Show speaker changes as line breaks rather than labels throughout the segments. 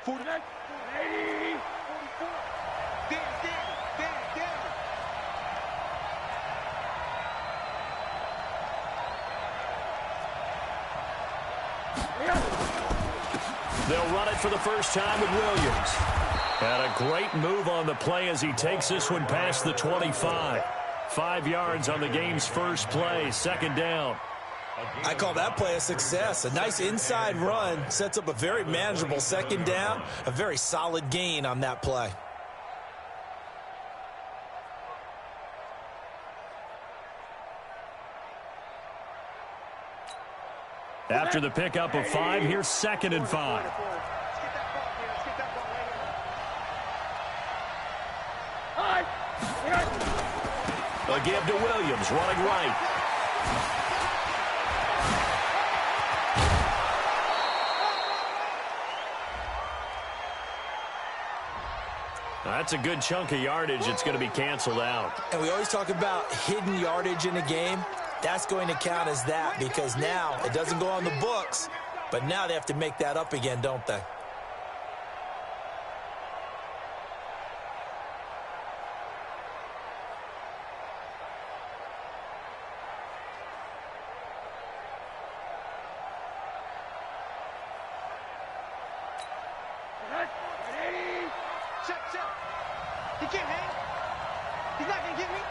49, 80, 44. Down.
They'll run it for the first time with Williams. And a great move on the play as he takes this one past the 25. 5 yards on the game's first play, second down.
I call that play a success. A nice inside run sets up a very manageable second down. A very solid gain on that play.
After the pickup of 5, here's 2nd and 5. A give to Williams, running right. That's a good chunk of yardage. It's going to be canceled out.
And we always talk about hidden yardage in a game. That's going to count as that because now it doesn't go on the books, but now they have to make that up again, don't they?
He can't hang. He's not going to get me.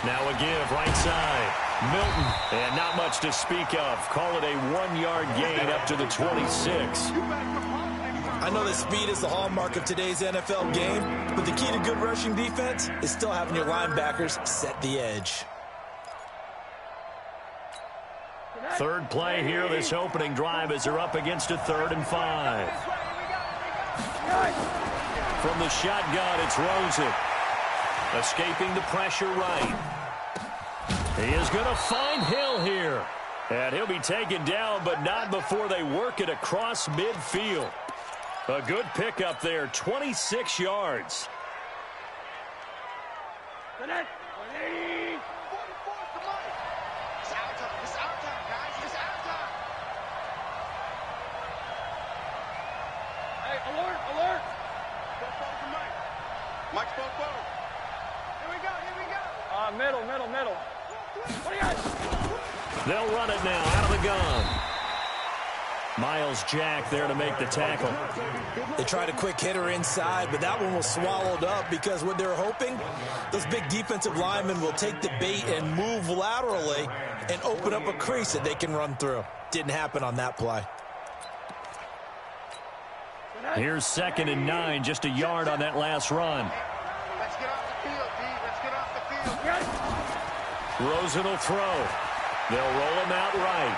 Now a give, right side. Milton, and not much to speak of. Call it a 1-yard gain up to the 26.
I know that speed is the hallmark of today's NFL game, but the key to good rushing defense is still having your linebackers set the edge.
Third play here, this opening drive as they're up against a 3rd and 5. From the shotgun, it's Rosen. Escaping the pressure right. He is going to find Hill here. And he'll be taken down, but not before they work it across midfield. A good pickup there, 26 yards.
Alert! Mike's both forward. Here we go. Middle. What do you got?
They'll run it now out of the gun. Miles Jack there to make the tackle.
They tried a quick hitter inside, but that one was swallowed up because what they're hoping, those big defensive linemen will take the bait and move laterally and open up a crease that they can run through. Didn't happen on that play.
Here's 2nd and 9, just a yard on that last run.
Let's get off the field, D. Let's get off the field.
Rosen will throw. They'll roll him out right.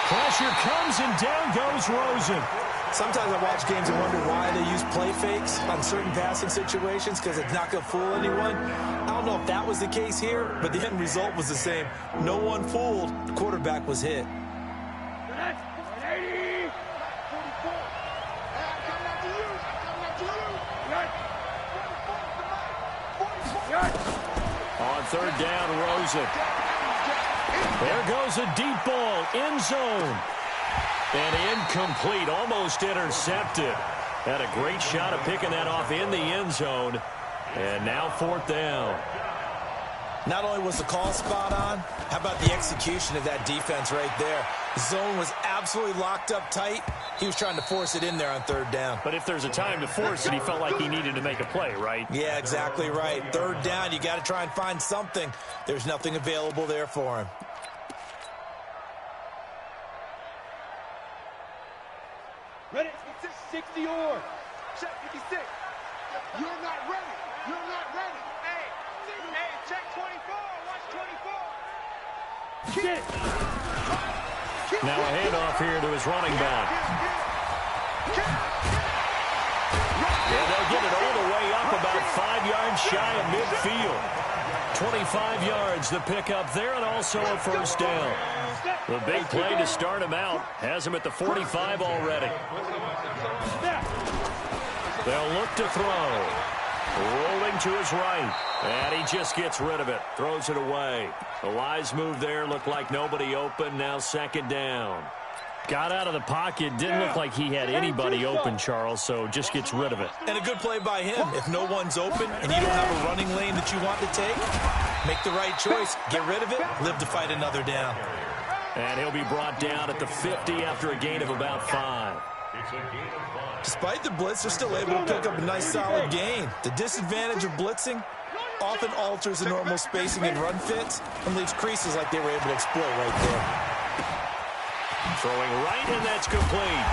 Pressure comes and down goes Rosen.
Sometimes I watch games and wonder why they use play fakes on certain passing situations because it's not going to fool anyone. I don't know if that was the case here, but the end result was the same. No one fooled. The quarterback was hit.
On 3rd down, Rosen. There goes a deep ball, end zone. And incomplete, almost intercepted. Had a great shot of picking that off in the end zone. And now 4th down.
Not only was the call spot on, how about the execution of that defense right there? The zone was absolutely locked up tight. He was trying to force it in there on 3rd down.
But if there's a time to force it, he felt like he needed to make a play, right?
Yeah, exactly right. 3rd down, you got to try and find something. There's nothing available there for him.
Ready? 60 or. Check 56. You're not ready. Hey, check 24. Watch 24.
Now a handoff here to his running back. Yeah, they'll get it all the way up about 5 yards shy of midfield. 25 yards the pickup there, and also a 1st down. The big play to start him out has him at the 45 already. They'll look to throw. Rolling to his right. And he just gets rid of it. Throws it away. A wise move there. Looked like nobody open. Now 2nd down. Got out of the pocket. Didn't look like he had anybody open, Charles, so just gets rid of it.
And a good play by him. If no one's open and you don't have a running lane that you want to take, make the right choice. Get rid of it. Live to fight another down.
And he'll be brought down at the 50 after a gain of about 5.
Despite the blitz, they're still able to pick up a nice, solid gain. The disadvantage of blitzing often alters the normal spacing and run fits and leaves creases like they were able to exploit right there.
Throwing right, and that's complete.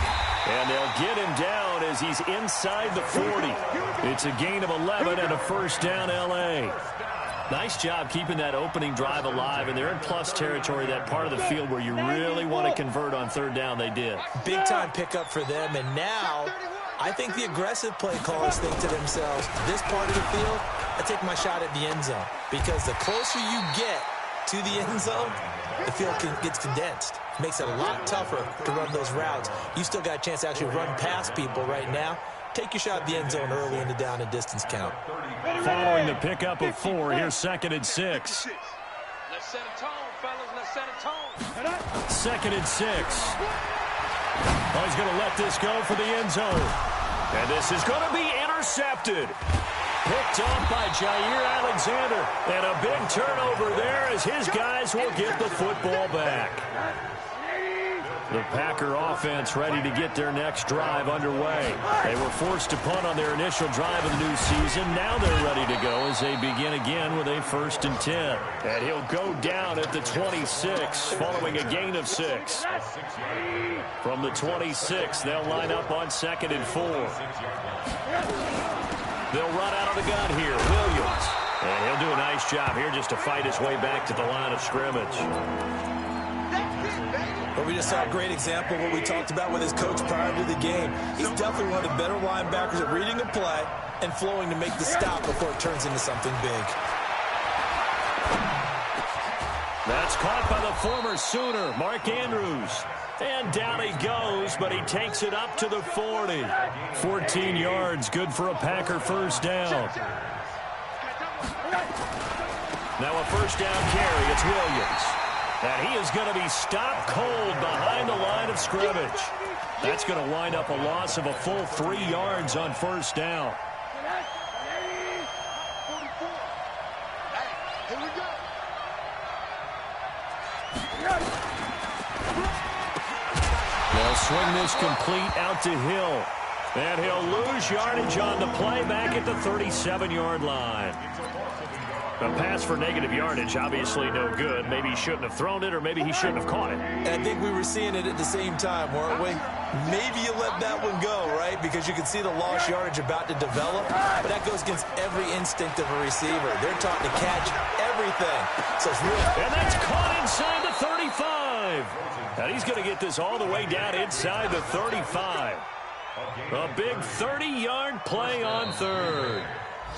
And they'll get him down as he's inside the 40. It's a gain of 11 and a first down, L.A. Nice job keeping that opening drive alive, and they're in plus territory, that part of the field where you really want to convert on third down. They did. Big-time pickup for them, and now I think the aggressive play callers think to themselves, this part of the field, I take my shot at the end zone, because the closer you get to the end zone, the field gets condensed. Makes it a lot tougher to run those routes. You still got a chance to actually run past people right now. Take your shot at the end zone early in the down and distance count. Following the pickup of 4, here's 2nd and 6.
Let's set a tone, fellas. Let's set a tone.
2nd and 6. Oh, he's going to let this go for the end zone. And this is going to be intercepted. Picked off by Jair Alexander. And a big turnover there as his guys will get the football back. The Packer offense ready to get their next drive underway. They were forced to punt on their initial drive of the new season. Now they're ready to go as they begin again with a 1st and 10. And he'll go down at the 26 following a gain of 6. From the 26, they'll line up on 2nd and 4. They'll run out of the gun here. Williams. And he'll do a nice job here just to fight his way back to the line of scrimmage.
But we just saw a great example of what we talked about with his coach prior to the game. He's definitely one of the better linebackers at reading a play and flowing to make the stop before it turns into something big.
That's caught by the former Sooner, Mark Andrews. And down he goes, but he takes it up to the 40. 14 yards, good for a Packer first down. Now a first down carry, it's Williams. And he is going to be stopped cold behind the line of scrimmage. That's going to wind up a loss of a full 3 yards on first down. They'll swing this complete out to Hill. And he'll lose yardage on the play back at the 37-yard line. A pass for negative yardage, obviously no good. Maybe he shouldn't have thrown it, or maybe he shouldn't have caught it.
And I think we were seeing it at the same time, weren't we? Maybe you let that one go, right? Because you can see the lost yardage about to develop. But that goes against every instinct of a receiver. They're taught to catch everything. So it's real.
And that's caught inside the 35. And he's going to get this all the way down inside the 35. A big 30-yard play on third.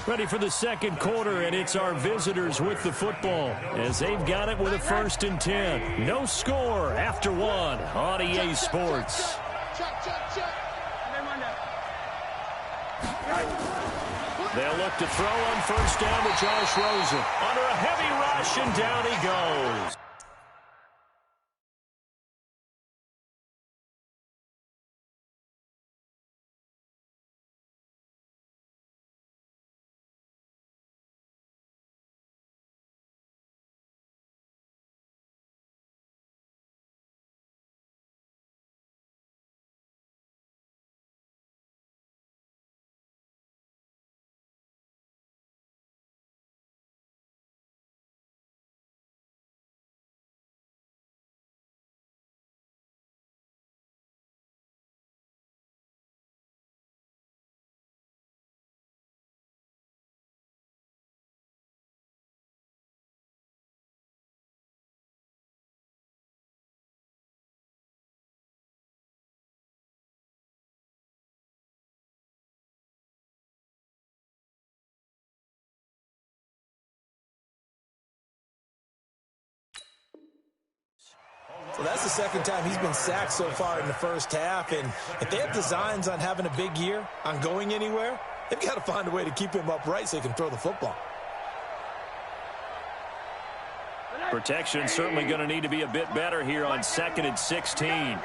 Ready for the second quarter, and it's our visitors with the football as they've got it with a 1st and 10. No score after 1 on EA Sports. They'll look to throw on first down to Josh Rosen. Under a heavy rush, and down he goes.
So that's the second time he's been sacked so far in the first half. And if they have designs on having a big year, on going anywhere, they've got to find a way to keep him upright so he can throw the football.
Protection certainly going to need to be a bit better here on 2nd and 16.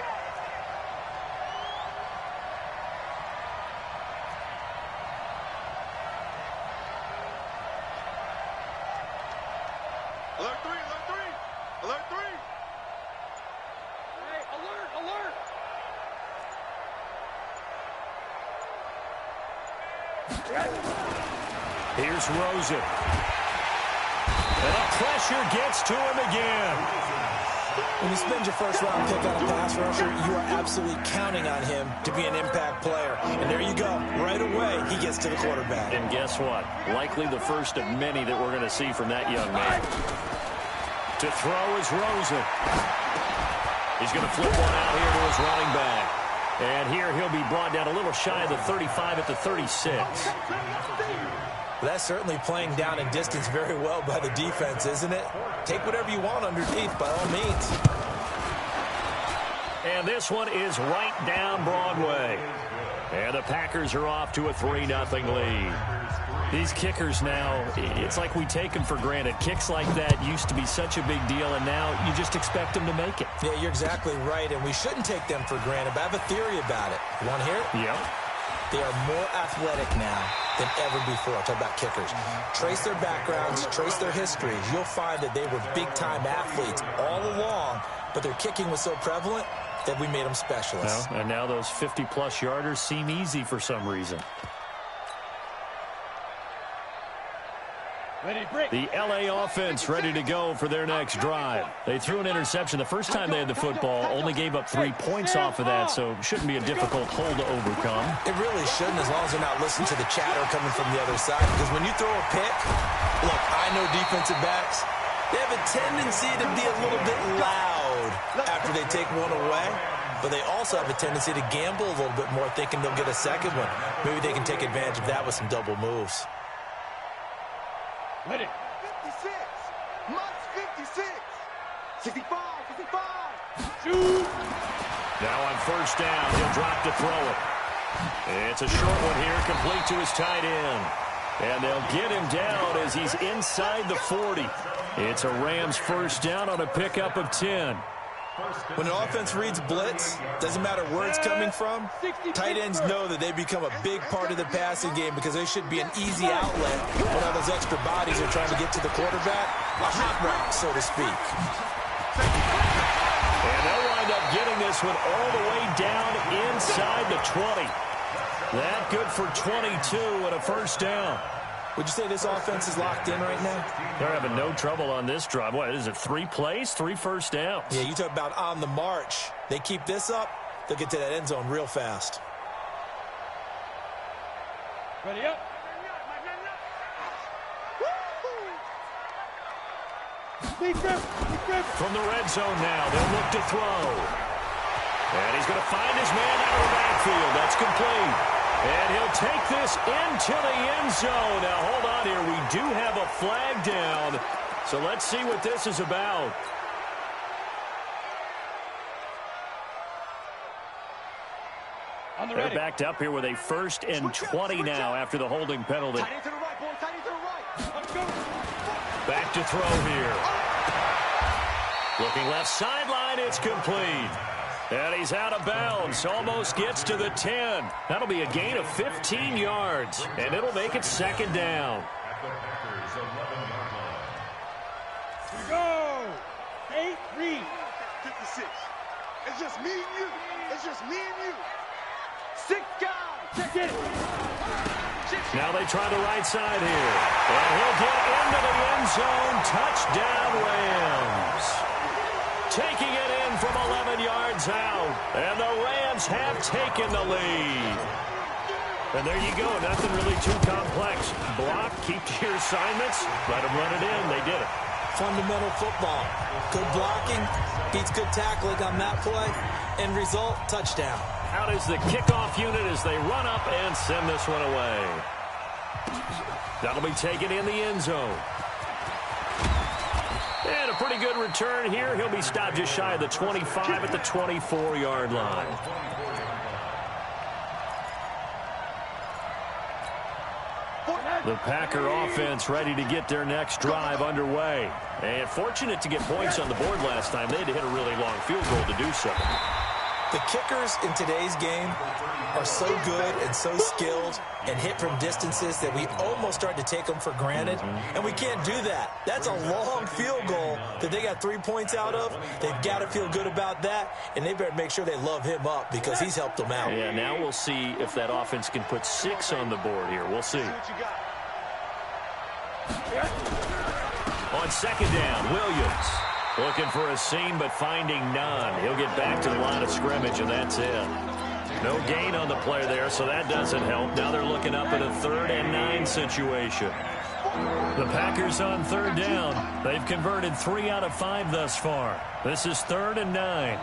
Here's Rosen. And the pressure gets to him again.
When you spend your first-round pick on a pass rusher, you are absolutely counting on him to be an impact player. And there you go. Right away, he gets to the quarterback.
And guess what? Likely the first of many that we're going to see from that young man. To throw is Rosen. He's going to flip one out here to his running back. And here he'll be brought down a little shy of the 35 at the 36.
That's certainly playing down in distance very well by the defense, isn't it? Take whatever you want underneath, by all means.
And this one is right down Broadway. And the Packers are off to a 3-0 lead. These kickers now, it's like we take them for granted. Kicks like that used to be such a big deal, and now you just expect them to make it.
Yeah, you're exactly right, and we shouldn't take them for granted, but I have a theory about it. You want to hear it?
Yep.
They are more athletic now than ever before. Talk about kickers. Trace their backgrounds, trace their histories. You'll find that they were big-time athletes all along, but their kicking was so prevalent that we made them specialists.
Well, and now those 50-plus yarders seem easy for some reason. The L.A. offense ready to go for their next drive. They threw an interception the first time they had the football, only gave up 3 points off of that, so it shouldn't be a difficult hole to overcome.
It really shouldn't, as long as they're not listening to the chatter coming from the other side, because when you throw a pick, look, I know defensive backs, they have a tendency to be a little bit loud after they take one away, but they also have a tendency to gamble a little bit more, thinking they'll get a second one. Maybe they can take advantage of that with some double moves.
Ready. 56. Must 56. 65. 65. Shoot.
Now on first down, he'll drop to throw it. It's a short one here, complete to his tight end. And they'll get him down as he's inside the 40. It's a Rams first down on a pickup of 10.
When an offense reads blitz, doesn't matter where it's coming from, tight ends know that they become a big part of the passing game because they should be an easy outlet when all those extra bodies are trying to get to the quarterback. A hot route, so to speak.
And they'll wind up getting this one all the way down inside the 20. That good for 22 and a first down.
Would you say this offense is locked in right now?
They're having no trouble on this drive. What is it, 3 plays, 3 first downs?
Yeah, you talk about on the march. They keep this up, they'll get to that end zone real fast.
Ready up.
From the red zone now, they'll look to throw. And he's going to find his man out of the backfield. That's complete. And he'll take this into the end zone. Now, hold on here. We do have a flag down. So let's see what this is about. They're backed up here with a 1st and 20 now after the holding penalty. Back to throw here. Looking left sideline, it's complete. And he's out of bounds, almost gets to the 10. That'll be a gain of 15 yards, and it'll make it 2nd down.
Go! 8, 3, 56. It's just me and you. It's just me and you. 6 guys. Check it.
Now they try the right side here. And he'll get into the end zone. Touchdown, Rams. Taking it in from 11 yards out. And the Rams have taken the lead. And there you go. Nothing really too complex. Block, keep to your assignments. Let them run it in. They did it.
Fundamental football. Good blocking beats good tackling on that play. End result, touchdown.
Out is the kickoff unit as they run up and send this one away. That'll be taken in the end zone. And a pretty good return here. He'll be stopped just shy of the 25 at the 24-yard line. The Packer offense ready to get their next drive underway. And fortunate to get points on the board last time. They had to hit a really long field goal to do so.
The kickers in today's game are so good and so skilled and hit from distances that we almost start to take them for granted, and we can't do that. That's a long field goal that they got 3 points out of. They've got to feel good about that, and they better make sure they love him up because he's helped them out.
Yeah, now we'll see if that offense can put 6 on the board here. We'll see. On second down, Williams. Looking for a seam, but finding none. He'll get back to the line of scrimmage, and that's it. No gain on the play there, so that doesn't help. Now they're looking up at a 3rd and 9 situation. The Packers on 3rd down. They've converted 3 out of 5 thus far. This is 3rd and 9.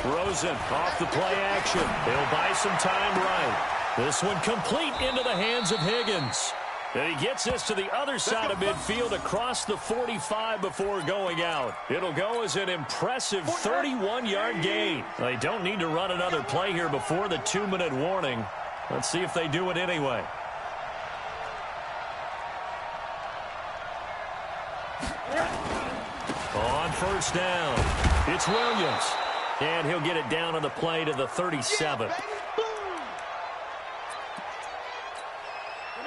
Rosen off the play action. He'll buy some time right. This one complete into the hands of Higgins. And he gets this to the other side of midfield across the 45 before going out. It'll go as an impressive 31-yard gain. They don't need to run another play here before the 2-minute warning. Let's see if they do it anyway. On first down, it's Williams. And he'll get it down on the play to the 37.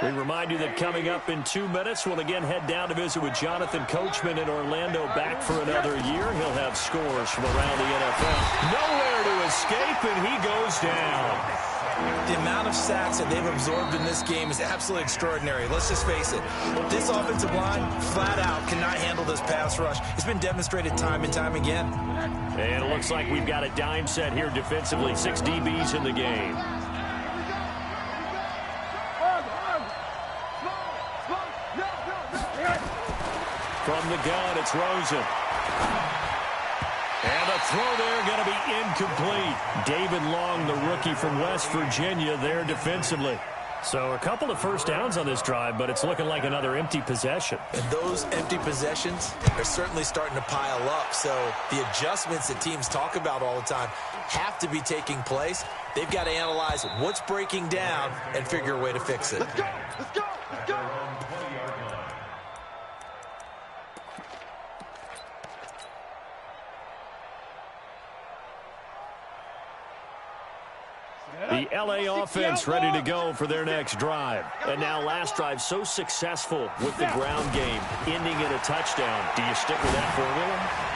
We remind you that coming up in 2 minutes, we'll again head down to visit with Jonathan Coachman in Orlando, back for another year. He'll have scores from around the NFL. Nowhere to escape, and he goes down.
The amount of sacks that they've absorbed in this game is absolutely extraordinary. Let's just face it. This offensive line, flat out, cannot handle this pass rush. It's been demonstrated time and time again.
And it looks like we've got a dime set here defensively. 6 DBs in the game. From the gun, it's Rosen. And the throw there going to be incomplete. David Long, the rookie from West Virginia, there defensively. So a couple of first downs on this drive, but it's looking like another empty possession.
And those empty possessions are certainly starting to pile up. So the adjustments that teams talk about all the time have to be taking place. They've got to analyze what's breaking down and figure a way to fix it.
Let's go! Let's go! Let's go!
The L.A. offense ready to go for their next drive. And now last drive so successful with the ground game, ending in a touchdown. Do you stick with that formula?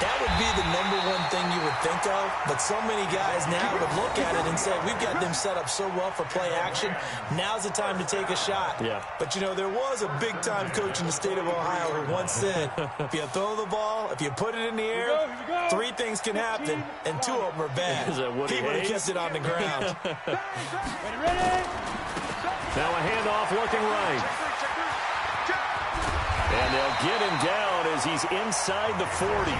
That would be the #1 thing you would think of, but so many guys now would look at it and say, we've got them set up so well for play action, now's the time to take a shot.
Yeah.
But, you know, there was a big-time coach in the state of Ohio who once said, if you throw the ball, if you put it in the air, 3 things can happen, and 2 of them are bad. He would have kept it on the ground.
Now a handoff looking right. And they'll get him down as he's inside the 40.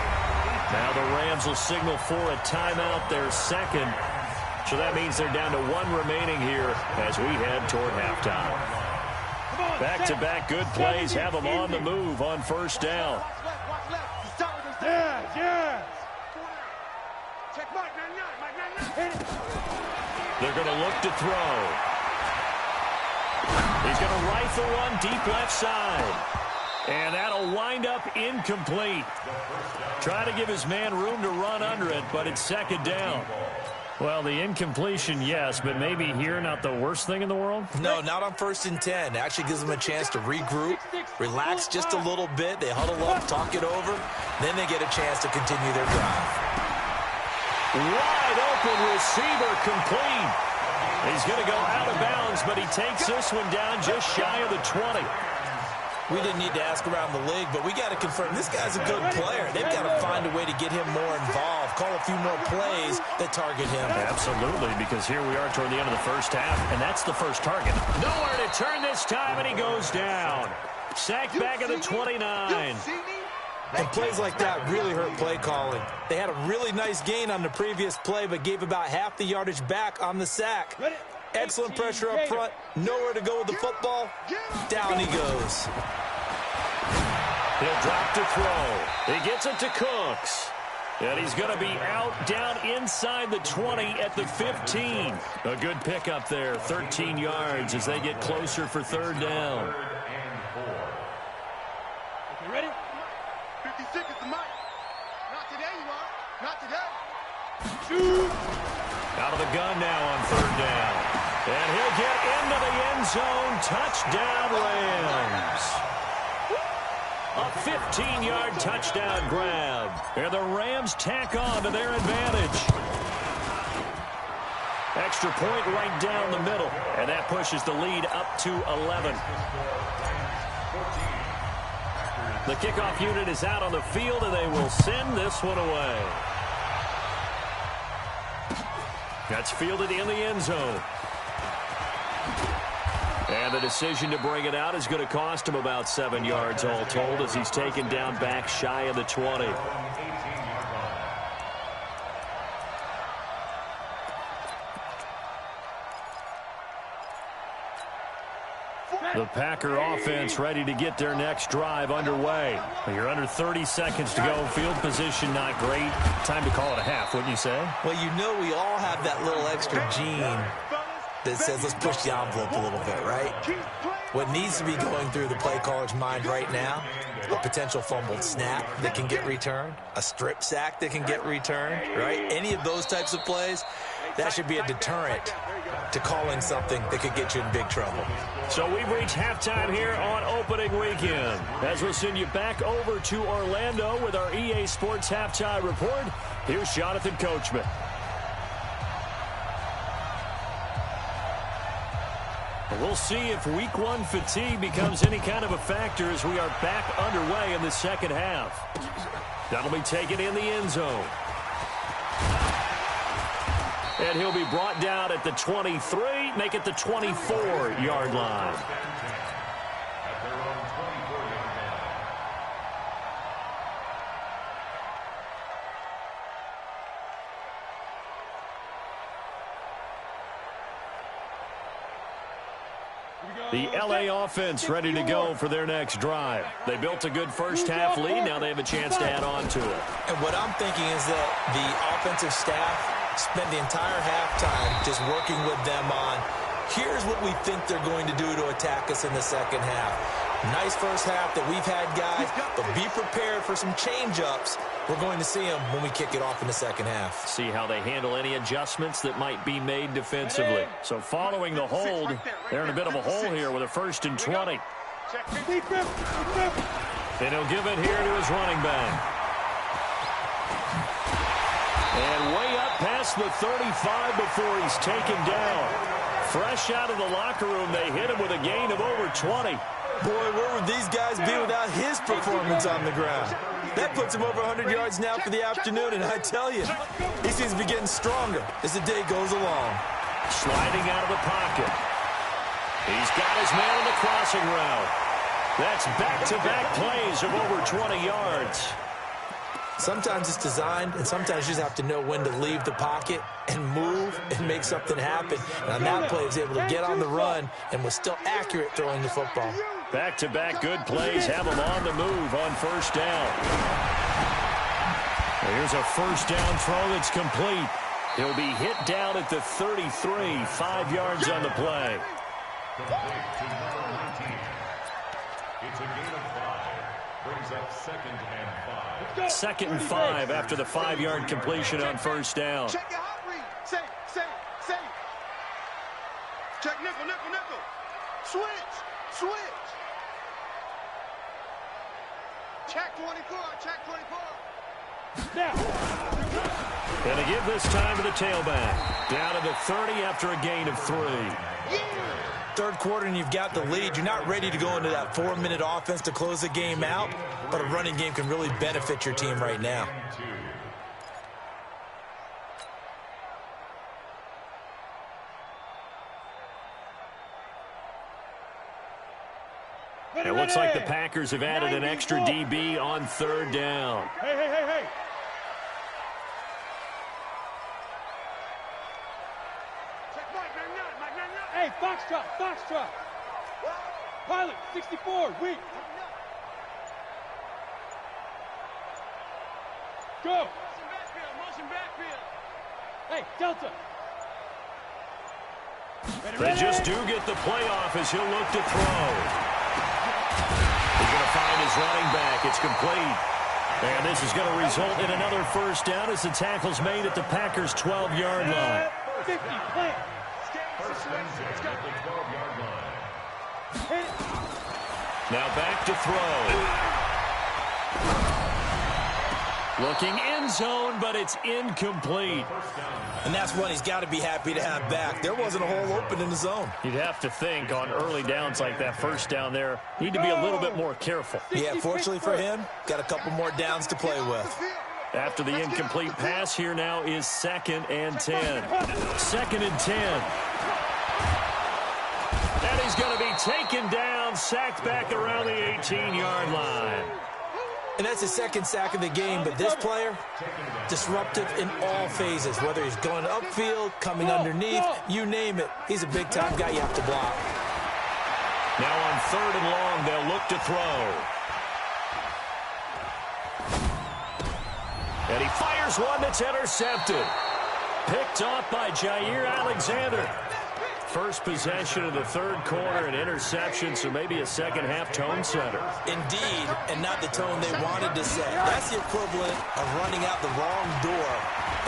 Now the Rams will signal for a timeout, their second. So that means they're down to 1 remaining here as we head toward halftime. Back-to-back good plays have them on the move on first down. They're going to look to throw. He's going to rifle one deep left side. And that'll wind up incomplete. Try to give his man room to run under it, but it's second down. Well, the incompletion, yes, but maybe here not the worst thing in the world?
No, not on 1st and 10. It actually gives them a chance to regroup, relax just a little bit. They huddle up, talk it over. Then they get a chance to continue their drive.
Wide open receiver complete. He's going to go out of bounds, but he takes this one down just shy of the 20.
We didn't need to ask around the league, but we got to confirm this guy's a good player. They've got to find a way to get him more involved, call a few more plays that target him.
Absolutely, because here we are toward the end of the first half, and that's the first target. Nowhere to turn this time, and he goes down. Sacked back at the 29.
And plays like that really hurt play calling. They had a really nice gain on the previous play, but gave about half the yardage back on the sack. Excellent pressure up front. Nowhere to go with the football. Down he goes.
He'll drop to throw. He gets it to Cooks. And he's going to be out down inside the 20 at the 15. A good pickup there. 13 yards as they get closer for third down.
Okay, ready? 50 seconds to Mike. Knock today, you are. Not today.
Out of the gun now on third down. And he'll get into the end zone. Touchdown, Rams. A 15-yard touchdown grab. And the Rams tack on to their advantage. Extra point right down the middle. And that pushes the lead up to 11. The kickoff unit is out on the field, and they will send this one away. That's fielded in the end zone. And the decision to bring it out is going to cost him about 7 yards all told as he's taken down back shy of the 20. The Packer offense ready to get their next drive underway. You're under 30 seconds to go. Field position not great. Time to call it a half, wouldn't you say?
Well, you know we all have that little extra gene that says let's push the envelope a little bit, right? What needs to be going through the play caller's mind right now, a potential fumbled snap that can get returned, a strip sack that can get returned, right? Any of those types of plays, that should be a deterrent to calling something that could get you in big trouble.
So we've reached halftime here on opening weekend. As we'll send you back over to Orlando with our EA Sports Halftime Report, here's Jonathan Coachman. We'll see if week one fatigue becomes any kind of a factor as we are back underway in the second half. That'll be taken in the end zone. And he'll be brought down at the 23, make it the 24-yard line. The LA offense ready to go for their next drive. They built a good first-half lead. Now they have a chance to add on to it.
And what I'm thinking is that the offensive staff spent the entire halftime just working with them on, here's what we think they're going to do to attack us in the second half. Nice first half that we've had, guys, but be prepared for some change-ups. We're going to see them when we kick it off in the second half.
See how they handle any adjustments that might be made defensively. So following the hold, they're in a bit of a hole here with a 1st and 20. And he'll give it here to his running back. And way up past the 35 before he's taken down. Fresh out of the locker room, they hit him with a gain of over 20.
Boy, where would these guys be without his performance on the ground? That puts him over 100 yards now for the afternoon, and I tell you, he seems to be getting stronger as the day goes along.
Sliding out of the pocket. He's got his man on the crossing route. That's back-to-back plays of over 20 yards.
Sometimes it's designed, and sometimes you just have to know when to leave the pocket and move and make something happen. And on that play, he was able to get on the run and was still accurate throwing the football.
Back-to-back good plays have him on the move on first down. Here's a first down throw that's complete. He'll be hit down at the 33, 5 yards on the play.
It's a gain of 5. Brings up 2nd and 5.
2nd and 5 after the 5-yard completion on first down.
Check your hot read. Safe. Check nickel. Switch. Check 24.
Now. And to give this time to the tailback. Down to the 30 after a gain of 3.
Third quarter and you've got the lead. You're not ready to go into that 4-minute offense to close the game out, but a running game can really benefit your team right now.
It looks like the Packers have added an extra DB on third down.
Hey. Hey, Foxtrot. Pilot, 64, weak. Go. Motion backfield. Hey, Delta.
They just do get the playoff as he'll look to throw. He's going to find his running back. It's complete. And this is going to result in another first down as the tackle's made at the Packers' 12-yard line.
50, plant.
First and 10 at the 12-yard line.
Now back to throw. Looking end zone, but it's incomplete.
And that's one he's got to be happy to have back. There wasn't a hole open in the zone.
You'd have to think on early downs like that first down there, need to be a little bit more careful.
Yeah, fortunately for him, got a couple more downs to play with.
After the incomplete pass, here now is 2nd and 10. 2nd and 10. And he's going to be taken down, sacked back around the 18-yard line.
And that's his second sack of the game, but this player, disruptive in all phases, whether he's going upfield, coming underneath, you name it. He's a big-time guy you have to block.
Now on 3rd and long, they'll look to throw. And he fires one that's intercepted. Picked off by Jair Alexander. First possession of the 3rd quarter, an interception, so maybe a second-half tone setter.
Indeed, and not the tone they wanted to set. That's the equivalent of running out the wrong door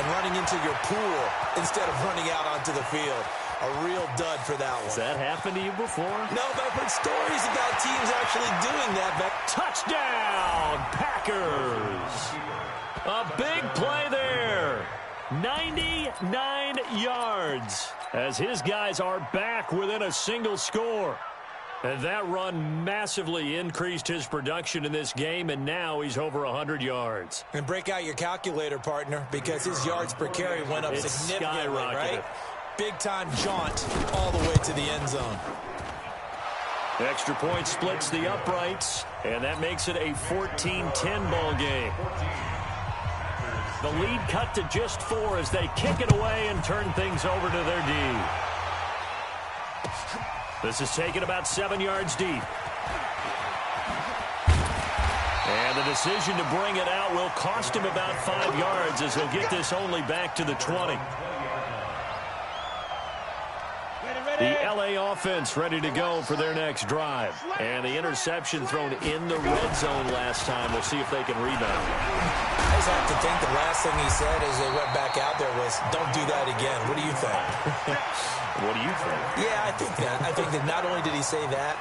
and running into your pool instead of running out onto the field. A real dud for that one.
Has that happened to you before?
No, but I've heard stories about teams actually doing that. But
Touchdown, Packers! A big play there. 99 yards as his guys are back within a single score. And that run massively increased his production in this game, and now he's over 100 yards.
And break out your calculator, partner, because his yards per carry went up significantly, right? Big-time jaunt all the way to the end zone.
Extra point splits the uprights, and that makes it a 14-10 ball game. The lead cut to just 4 as they kick it away and turn things over to their D. This is taken about 7 yards deep. And the decision to bring it out will cost him about 5 yards as he'll get this only back to the 20. The L.A. offense ready to go for their next drive. And the interception thrown in the red zone last time. We'll see if they can rebound.
I just have to think the last thing he said as they went back out there was, don't do that again. What do you think?
What do you think?
Yeah, I think that. I think that not only did he say that,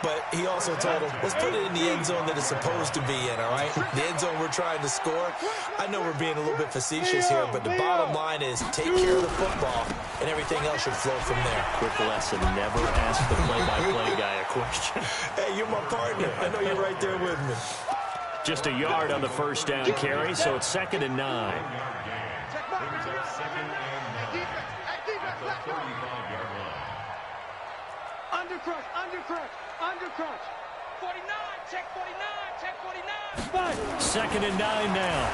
but he also told him, let's put it in the end zone that it's supposed to be in, all right? The end zone we're trying to score. I know we're being a little bit facetious here, but the bottom line is take care of the football, and everything else should flow from there.
Quick lesson, never ask the play-by-play guy a question.
Hey, you're my partner. I know you're right there with me.
Just a yard on the first down carry, so it's 2nd and 9.
Undercrunch. 49, check 49.
2nd and 9 now.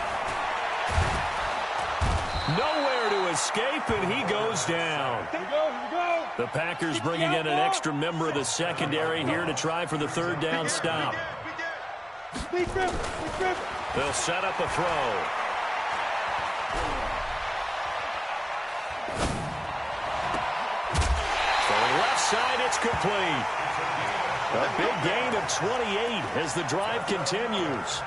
Nowhere to escape, and he goes down.
Here we go.
The Packers bringing in an extra member of the secondary here to try for the 3rd down stop. They'll set up a throw. From left side, it's complete. A big gain of 28 as the drive continues.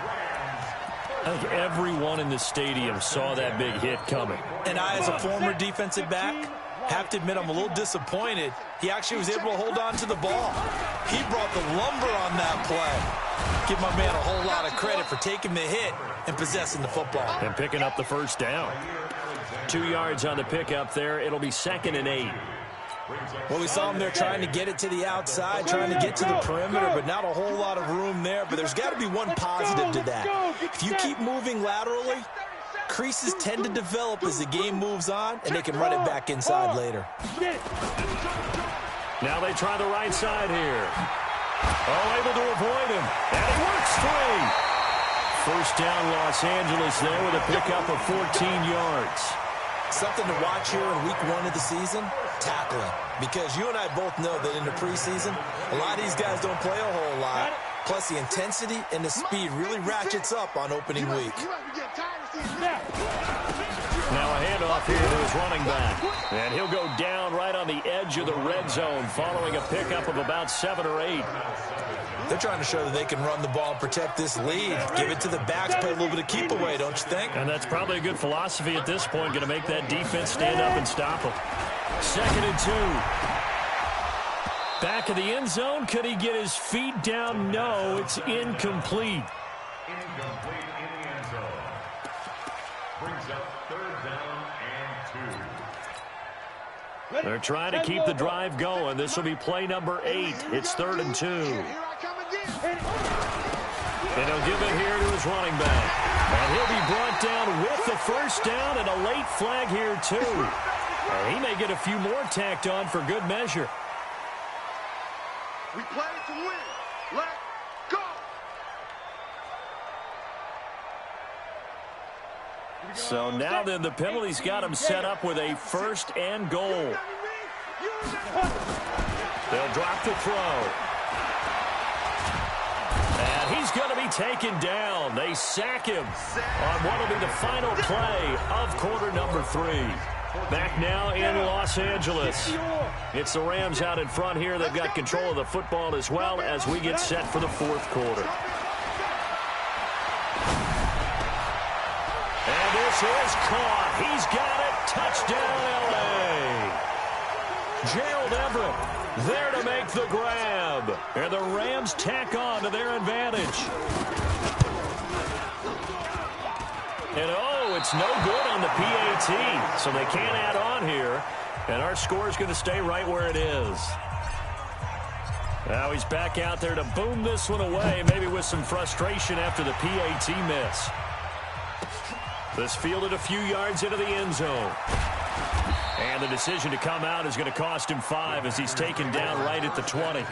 I think everyone in the stadium saw that big hit coming.
And I, as a former defensive back, have to admit I'm a little disappointed. He actually was able to hold on to the ball. He brought the lumber on that play. Give my man a whole lot of credit for taking the hit and possessing the football.
And picking up the first down. 2 yards on the pickup there. It'll be 2nd and 8.
Well, we saw him there trying to get it to the outside, trying to get to the perimeter, but not a whole lot of room there. But there's got to be one positive to that. If you keep moving laterally, creases tend to develop as the game moves on, and they can run it back inside later.
Now they try the right side here. Oh, able to avoid him. And it works free. First down, Los Angeles there with a pickup of 14 yards.
Something to watch here in week 1 of the season, tackling. Because you and I both know that in the preseason, a lot of these guys don't play a whole lot. Plus, the intensity and the speed really ratchets up on opening week.
Now a handoff here to his running back. And he'll go down right on the edge of the red zone following a pickup of about 7 or 8.
They're trying to show that they can run the ball and protect this lead. Give it to the backs, play a little bit of keep away, don't you think?
And that's probably a good philosophy at this point, going to make that defense stand up and stop them. 2nd and 2. Back of the end zone. Could he get his feet down? No, it's incomplete.
Incomplete in the end zone. Brings up 3rd down and 2.
They're trying to keep the drive going. This will be play number 8. It's 3rd and 2. And he'll give it here to his running back. And he'll be brought down with the first down and a late flag here, too. And he may get a few more tacked on for good measure.
We play to win. Let's go.
So now then the penalty's got him set up with a 1st and goal. They'll drop the throw. And he's going to be taken down. They sack him on what will be the final play of quarter number 3. Back now in Los Angeles. It's the Rams out in front here. They've got control of the football as well as we get set for the 4th quarter. And this is caught. He's got it. Touchdown, L.A. Gerald Everett there to make the grab. And the Rams tack on to their advantage. And it's no good on the PAT, so they can't add on here. And our score is going to stay right where it is. Now he's back out there to boom this one away, maybe with some frustration after the PAT miss. This fielded a few yards into the end zone. And the decision to come out is going to cost him 5 as he's taken down right at the 20.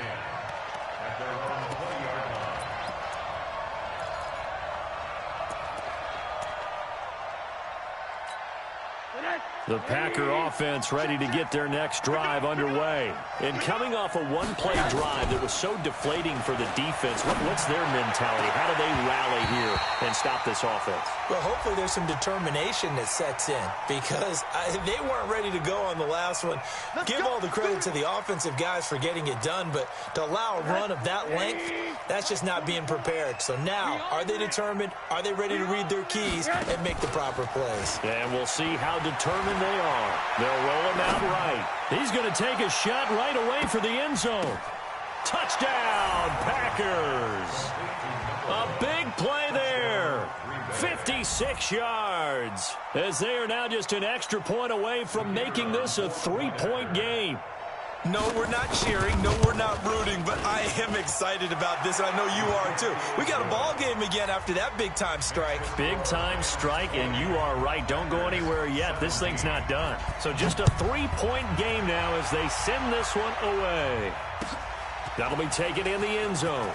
The Packer offense ready to get their next drive underway. And coming off a one-play drive that was so deflating for the defense, what's their mentality? How do they rally here and stop this offense?
Well, hopefully there's some determination that sets in because they weren't ready to go on the last one. Give all the credit to the offensive guys for getting it done, but to allow a run of that length, that's just not being prepared. So now, are they determined? Are they ready to read their keys and make the proper plays?
And we'll see how determined they are. They'll roll him out right. He's going to take a shot right away for the end zone. Touchdown, Packers. A big play there. 56 yards. As they are now just an extra point away from making this a 3-point game.
No, we're not cheering. No, we're not rooting, but I am excited about this, and I know you are too. We got a ball game again after that big-time strike.
Big-time strike, and you are right. Don't go anywhere yet. This thing's not done. So just a 3-point game now as they send this one away. That'll be taken in the end zone.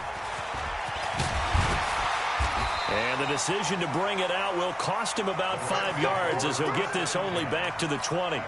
And the decision to bring it out will cost him about 5 yards as he'll get this only back to the 20.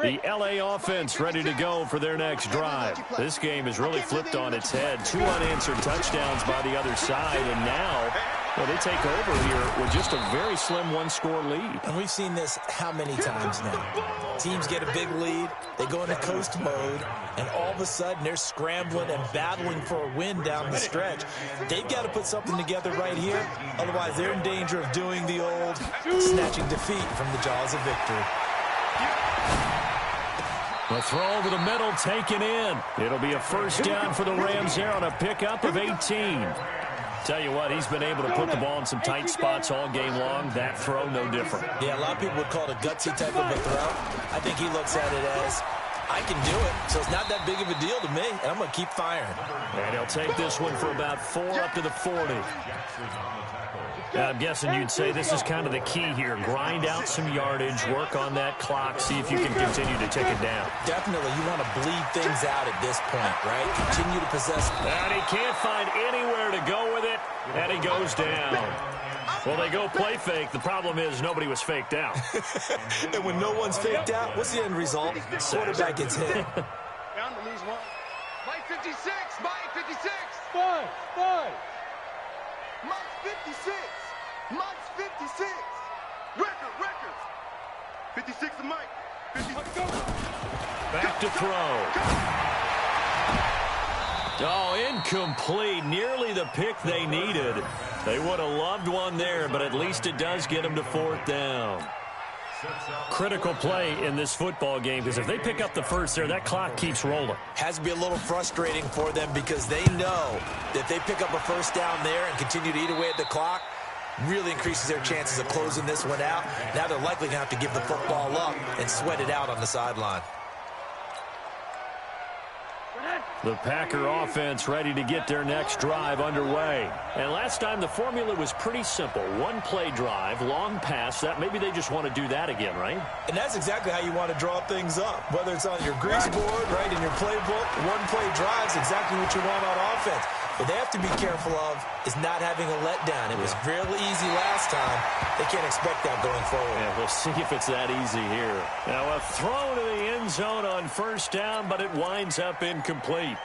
The L.A. offense ready to go for their next drive. This game has really flipped on its head. 2 unanswered touchdowns by the other side, and now, well, they take over here with just a very slim 1-score lead.
And we've seen this how many times now? Teams get a big lead, they go into coast mode, and all of a sudden they're scrambling and battling for a win down the stretch. They've got to put something together right here, otherwise they're in danger of doing the old snatching defeat from the jaws of victory.
The throw over the middle taken in. It'll be a first down for the Rams there on a pickup of 18. Tell you what, he's been able to put the ball in some tight spots all game long. That throw, no different.
Yeah, a lot of people would call it a gutsy type of a throw. I think he looks at it as, I can do it, so it's not that big of a deal to me, and I'm going to keep firing.
And he'll take this one for about 4 up to the 40. I'm guessing you'd say this is kind of the key here. Grind out some yardage, work on that clock, see if you can continue to take it down.
Definitely. You want to bleed things out at this point, right? Continue to possess.
And he can't find anywhere to go with it, and he goes down. Well, they go play fake. The problem is nobody was faked out.
And when no one's faked out, what's the end result? Quarterback gets hit.
56. Mike 56.
Five.
Mike's 56. Mike's 56. Record. 56 to Mike. 56.
Back to throw. Oh, incomplete. Nearly the pick they needed. They would have loved one there, but at least it does get them to fourth down. Critical play in this football game, because if they pick up the first there, that clock keeps rolling.
Has to be a little frustrating for them because they know that if they pick up a first down there and continue to eat away at the clock, really increases their chances of closing this one out. Now they're likely going to have to give the football up and sweat it out on the sideline.
The Packer offense ready to get their next drive underway. And last time the formula was pretty simple. One-play drive, long pass. That maybe they just want to do that again, right?
And that's exactly how you want to draw things up. Whether it's on your grease board, right, in your playbook, one-play drive is exactly what you want on offense. What they have to be careful of is not having a letdown. It was real easy last time. They can't expect that going forward.
Yeah, we'll see if it's that easy here. Now a throw to the end zone on first down, but it winds up incomplete.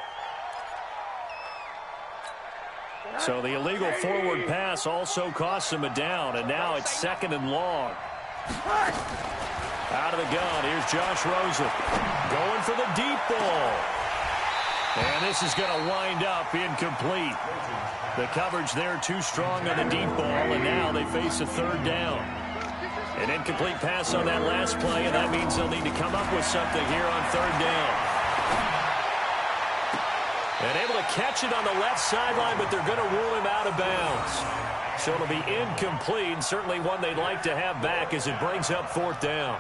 So the illegal forward pass also costs him a down, and now it's second and long. Out of the gun, here's Josh Rosen. Going for the deep ball. And this is going to wind up incomplete. The coverage there too strong on the deep ball, and now they face a third down. An incomplete pass on that last play, and that means they'll need to come up with something here on third down. And able to catch it on the left sideline, but they're going to rule him out of bounds. So it'll be incomplete, certainly one they'd like to have back as it brings up fourth down.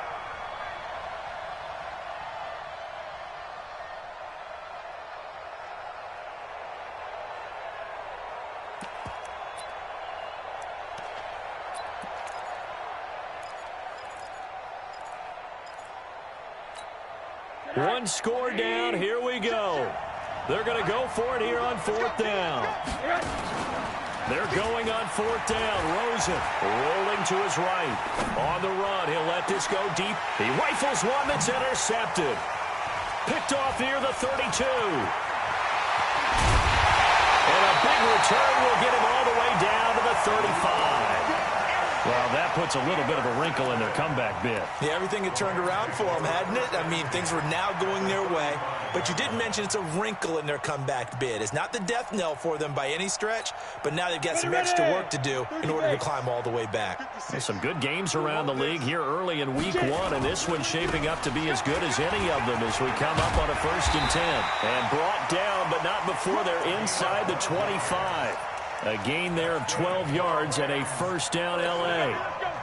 One score down. Here we go. They're going to go for it here on fourth down. They're going on fourth down. Rosen rolling to his right. On the run. He'll let this go deep. He rifles one that's intercepted. Picked off near the 32. And a big return will get him all the way down to the 35. Well, that puts a little bit of a wrinkle in their comeback bid.
Yeah, everything had turned around for them, hadn't it? I mean, things were now going their way. But you did mention it's a wrinkle in their comeback bid. It's not the death knell for them by any stretch, but now they've got some extra work to do in order to climb all the way back.
There's some good games around the league here early in week one, and this one's shaping up to be as good as any of them as we come up on a 1st and 10. And brought down, but not before they're inside the 25. A gain there of 12 yards and a first down L.A.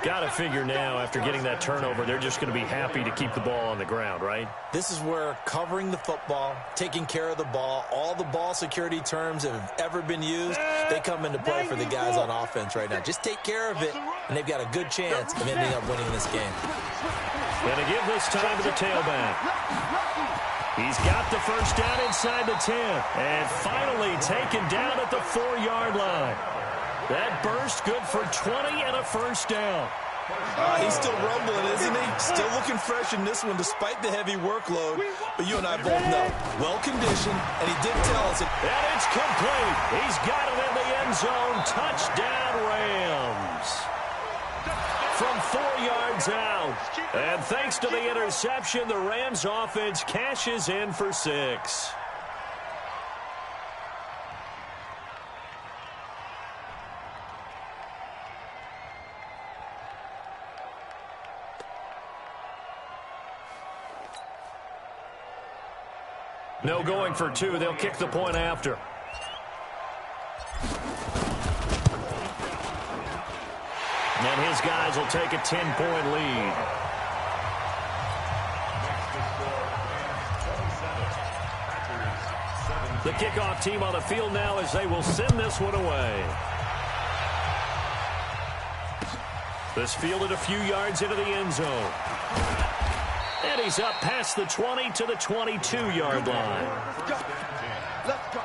Got to figure now, after getting that turnover, they're just going to be happy to keep the ball on the ground, right?
This is where covering the football, taking care of the ball, all the ball security terms that have ever been used, they come into play for the guys on offense right now. Just take care of it, and they've got a good chance of ending up winning this game.
Going to give this time to the tailback. He's got the first down inside the 10. And finally taken down at the 4-yard line. That burst good for 20 and a first down.
He's still rumbling, isn't he? Still looking fresh in this one despite the heavy workload. But you and I both know, well-conditioned, and he did tell us.
And it's complete. He's got it in the end zone. Touchdown, Rams. From 4 yards out. And thanks to the interception, the Rams offense cashes in for 6. No going for 2. They'll kick the point after. And his guys will take a 10-point lead. The kickoff team on the field now as they will send this one away. This fielded a few yards into the end zone. And he's up past the 20 to the 22-yard line.
Let's go.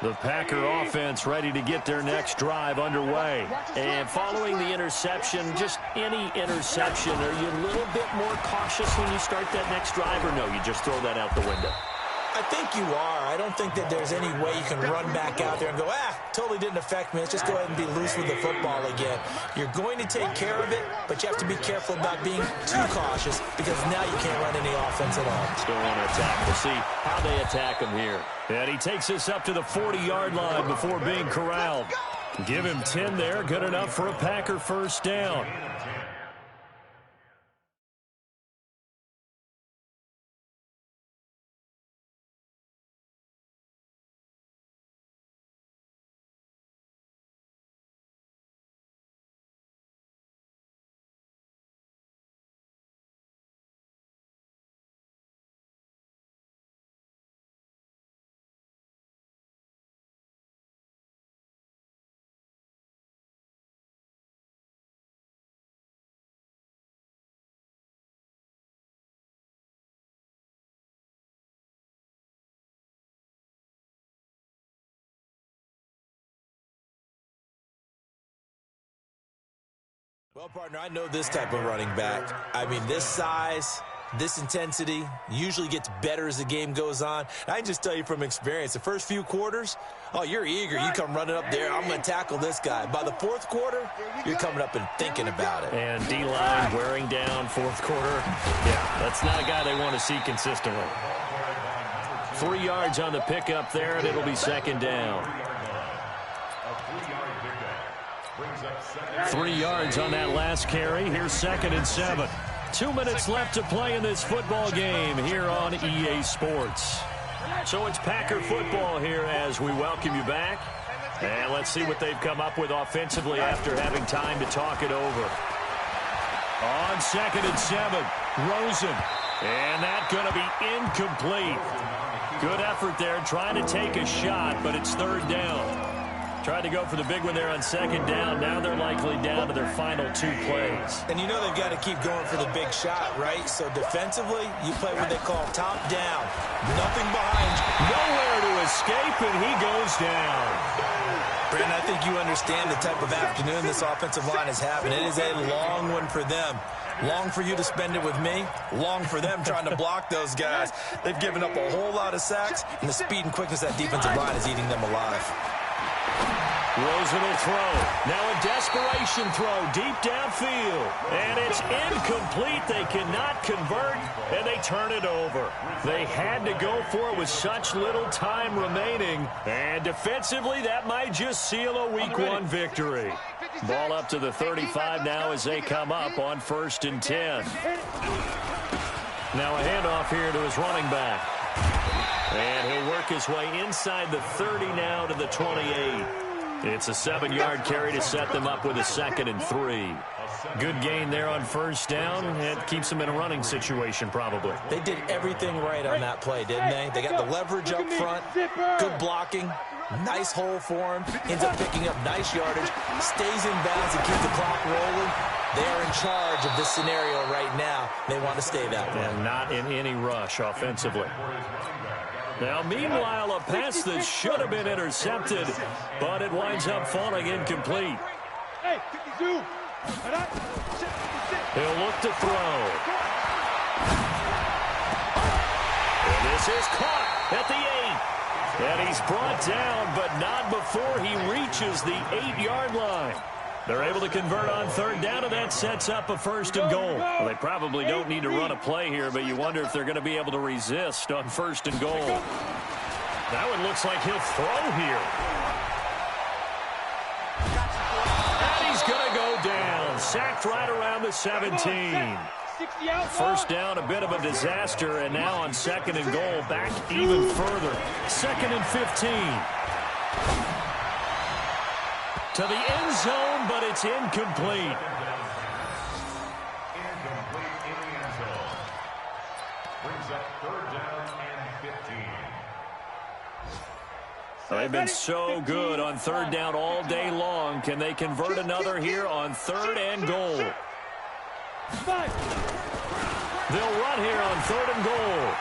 The Packer offense ready to get their next drive underway. And following the interception, just any interception, are you a little bit more cautious when you start that next drive, or no, you just throw that out the window?
I think you are. I don't think that there's any way you can run back out there and go, totally didn't affect me. Let's just go ahead and be loose with the football again. You're going to take care of it, but you have to be careful about being too cautious because now you can't run any offense at all.
Still want to attack. We'll see how they attack him here. And he takes us up to the 40-yard line before being corralled. Give him 10 there. Good enough for a Packer first down.
Well, partner, I know this type of running back. I mean, this size, this intensity usually gets better as the game goes on. I can just tell you from experience, the first few quarters, you're eager. You come running up there, I'm going to tackle this guy. By the fourth quarter, you're coming up and thinking about it.
And D-line wearing down fourth quarter. Yeah, that's not a guy they want to see consistently. 3 yards on the pickup there, and it'll be second down. 3 yards on that last carry. Here's 2nd and 7. 2 minutes left to play in this football game here on EA Sports. So it's Packer football here as we welcome you back. And let's see what they've come up with offensively after having time to talk it over. On 2nd and 7, Rosen. And that's going to be incomplete. Good effort there trying to take a shot, but it's 3rd down. Tried to go for the big one there on 2nd down. Now they're likely down to their final 2 plays.
And you know they've got to keep going for the big shot, right? So defensively, you play what they call top down. Nothing behind you.
Nowhere to escape, and he goes down.
Brandon, I think you understand the type of afternoon this offensive line is having. It is a long one for them. Long for you to spend it with me. Long for them trying to block those guys. They've given up a whole lot of sacks, and the speed and quickness of that defensive line is eating them alive.
Rosen will throw. Now a desperation throw deep downfield. And it's incomplete. They cannot convert, and they turn it over. They had to go for it with such little time remaining. And defensively, that might just seal a Week 1 victory. Ball up to the 35 now as they come up on 1st and 10. Now a handoff here to his running back. And he'll work his way inside the 30 now to the 28. It's a 7-yard carry to set them up with a 2nd and 3. Good gain there on 1st down. It keeps them in a running situation probably.
They did everything right on that play, didn't they? They got the leverage up front, good blocking, nice hole for him, ends up picking up nice yardage, stays in bounds and keeps the clock rolling. They are in charge of this scenario right now. They want to stay that way.
And not in any rush offensively. Now, meanwhile, a pass that should have been intercepted, but it winds up falling incomplete. He'll look to throw. And this is caught at the 8. And he's brought down, but not before he reaches the 8-yard line. They're able to convert on 3rd down, and that sets up a 1st and goal. Well, they probably don't need to run a play here, but you wonder if they're going to be able to resist on 1st and goal. That one looks like he'll throw here. And he's going to go down. Sacked right around the 17. 1st down, a bit of a disaster, and now on 2nd and goal, back even further. 2nd and 15. To the end zone, but it's incomplete.
Incomplete in the end zone. Brings up 3rd down and 15.
They've been so good on 3rd down all day long. Can they convert another here on 3rd and goal? They'll run here on 3rd and goal.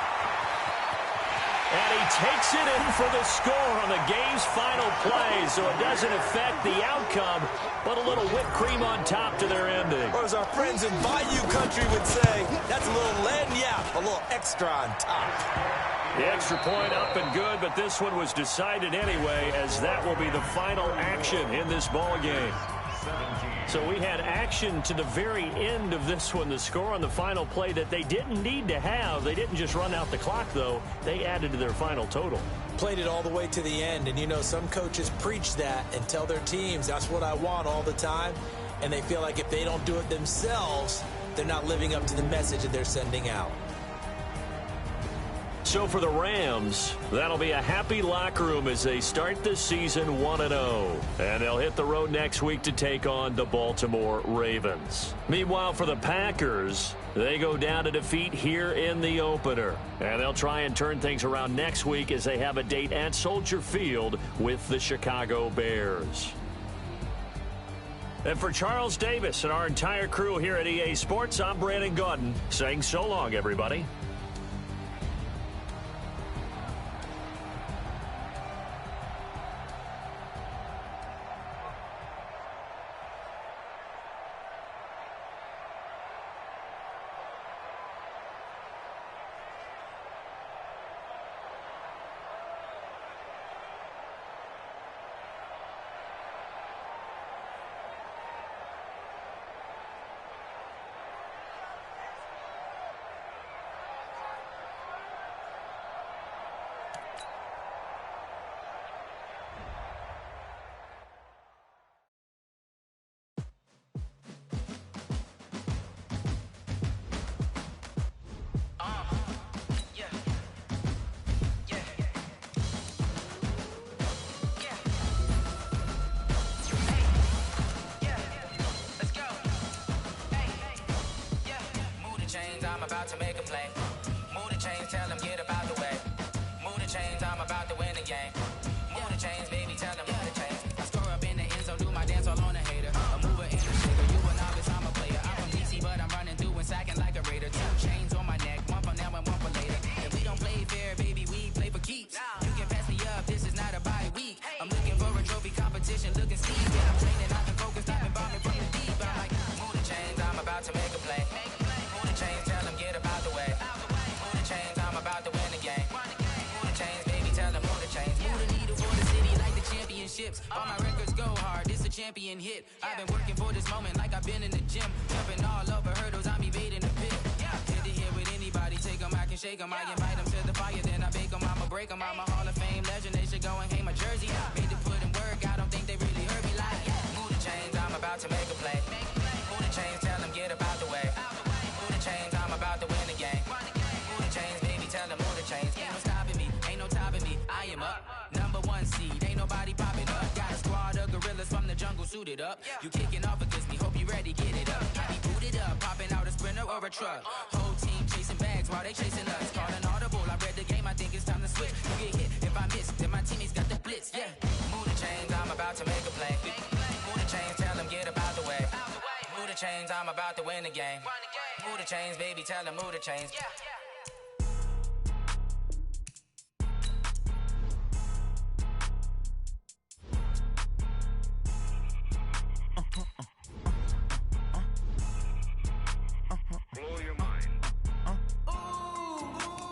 And he takes it in for the score on the game's final play, so it doesn't affect the outcome, but a little whipped cream on top to their ending.
Or as our friends in Bayou Country would say, that's a little lagniappe, a little extra on top.
The extra point up and good, but this one was decided anyway, as that will be the final action in this ball game. So we had action to the very end of this one. The score on the final play that they didn't need to have. They didn't just run out the clock, though. They added to their final total.
Played it all the way to the end, and you know some coaches preach that and tell their teams that's what I want all the time, and they feel like if they don't do it themselves, they're not living up to the message that they're sending out.
So for the Rams, that'll be a happy locker room as they start this season 1-0. And they'll hit the road next week to take on the Baltimore Ravens. Meanwhile, for the Packers, they go down to defeat here in the opener. And they'll try and turn things around next week as they have a date at Soldier Field with the Chicago Bears. And for Charles Davis and our entire crew here at EA Sports, I'm Brandon Gaudin saying so long, everybody.
I'm about to make a play. Move the chains, tell them get about the way. Move the chains, I'm about to win the game. Move the chains, baby, tell them move the chains. I score up in the end zone, do my dance all on a hater. A mover and a shaker, you a novice, I'm a player. I'm from DC, but I'm running through and sacking like a raider. 2 chains on my neck, one for now and one for later. If we don't play fair, baby, we play for keeps. You can pass me up, this is not a bye week. I'm looking for a trophy competition, looking steep. Yeah, I'm training, I've been focused, I've been bombing from the deep. I'm like, move the chains, I'm about to make a play. Move the chains, tell them get about the way. Move the chains, I'm about to win the game. Move the chains, baby, tell them move the chains. Move the needle for the city like the championships. All my records go hard, this a champion hit. I've been working for this moment like I've been in the gym. Jumping all over hurdles, I'm evading the pit. Hit to hit with anybody, take them, I can shake them. I invite them to the fire, then I bake them, I'ma break them. I'm a Hall of Fame legend, they should go and hang my jersey. Made to put in work, I don't think they really heard me like, move the chains, I'm about to make a play. Move the chains, tell them get about the way. Move the chains, I'm about to win the game. Move the chains, baby, tell them move the chains. Ain't no stopping me, ain't no topping me, I am up. Number 1 seed, ain't nobody popping up. Got a squad of gorillas from the jungle suited up. You kicking off against me, hope you ready, get it up. I be booted up, popping out a sprinter or a truck. Whole team chasing bags while they chasing us. Call an audible, I read the game, I think it's time to switch. You get hit, if I miss, then my teammates got the blitz, yeah. Move the chains, I'm about to make a play. Move the chains, tell them get about the way. Move the chains, I'm about to win the game. Move the chains, baby, tell them move the chains.
Blow your mind.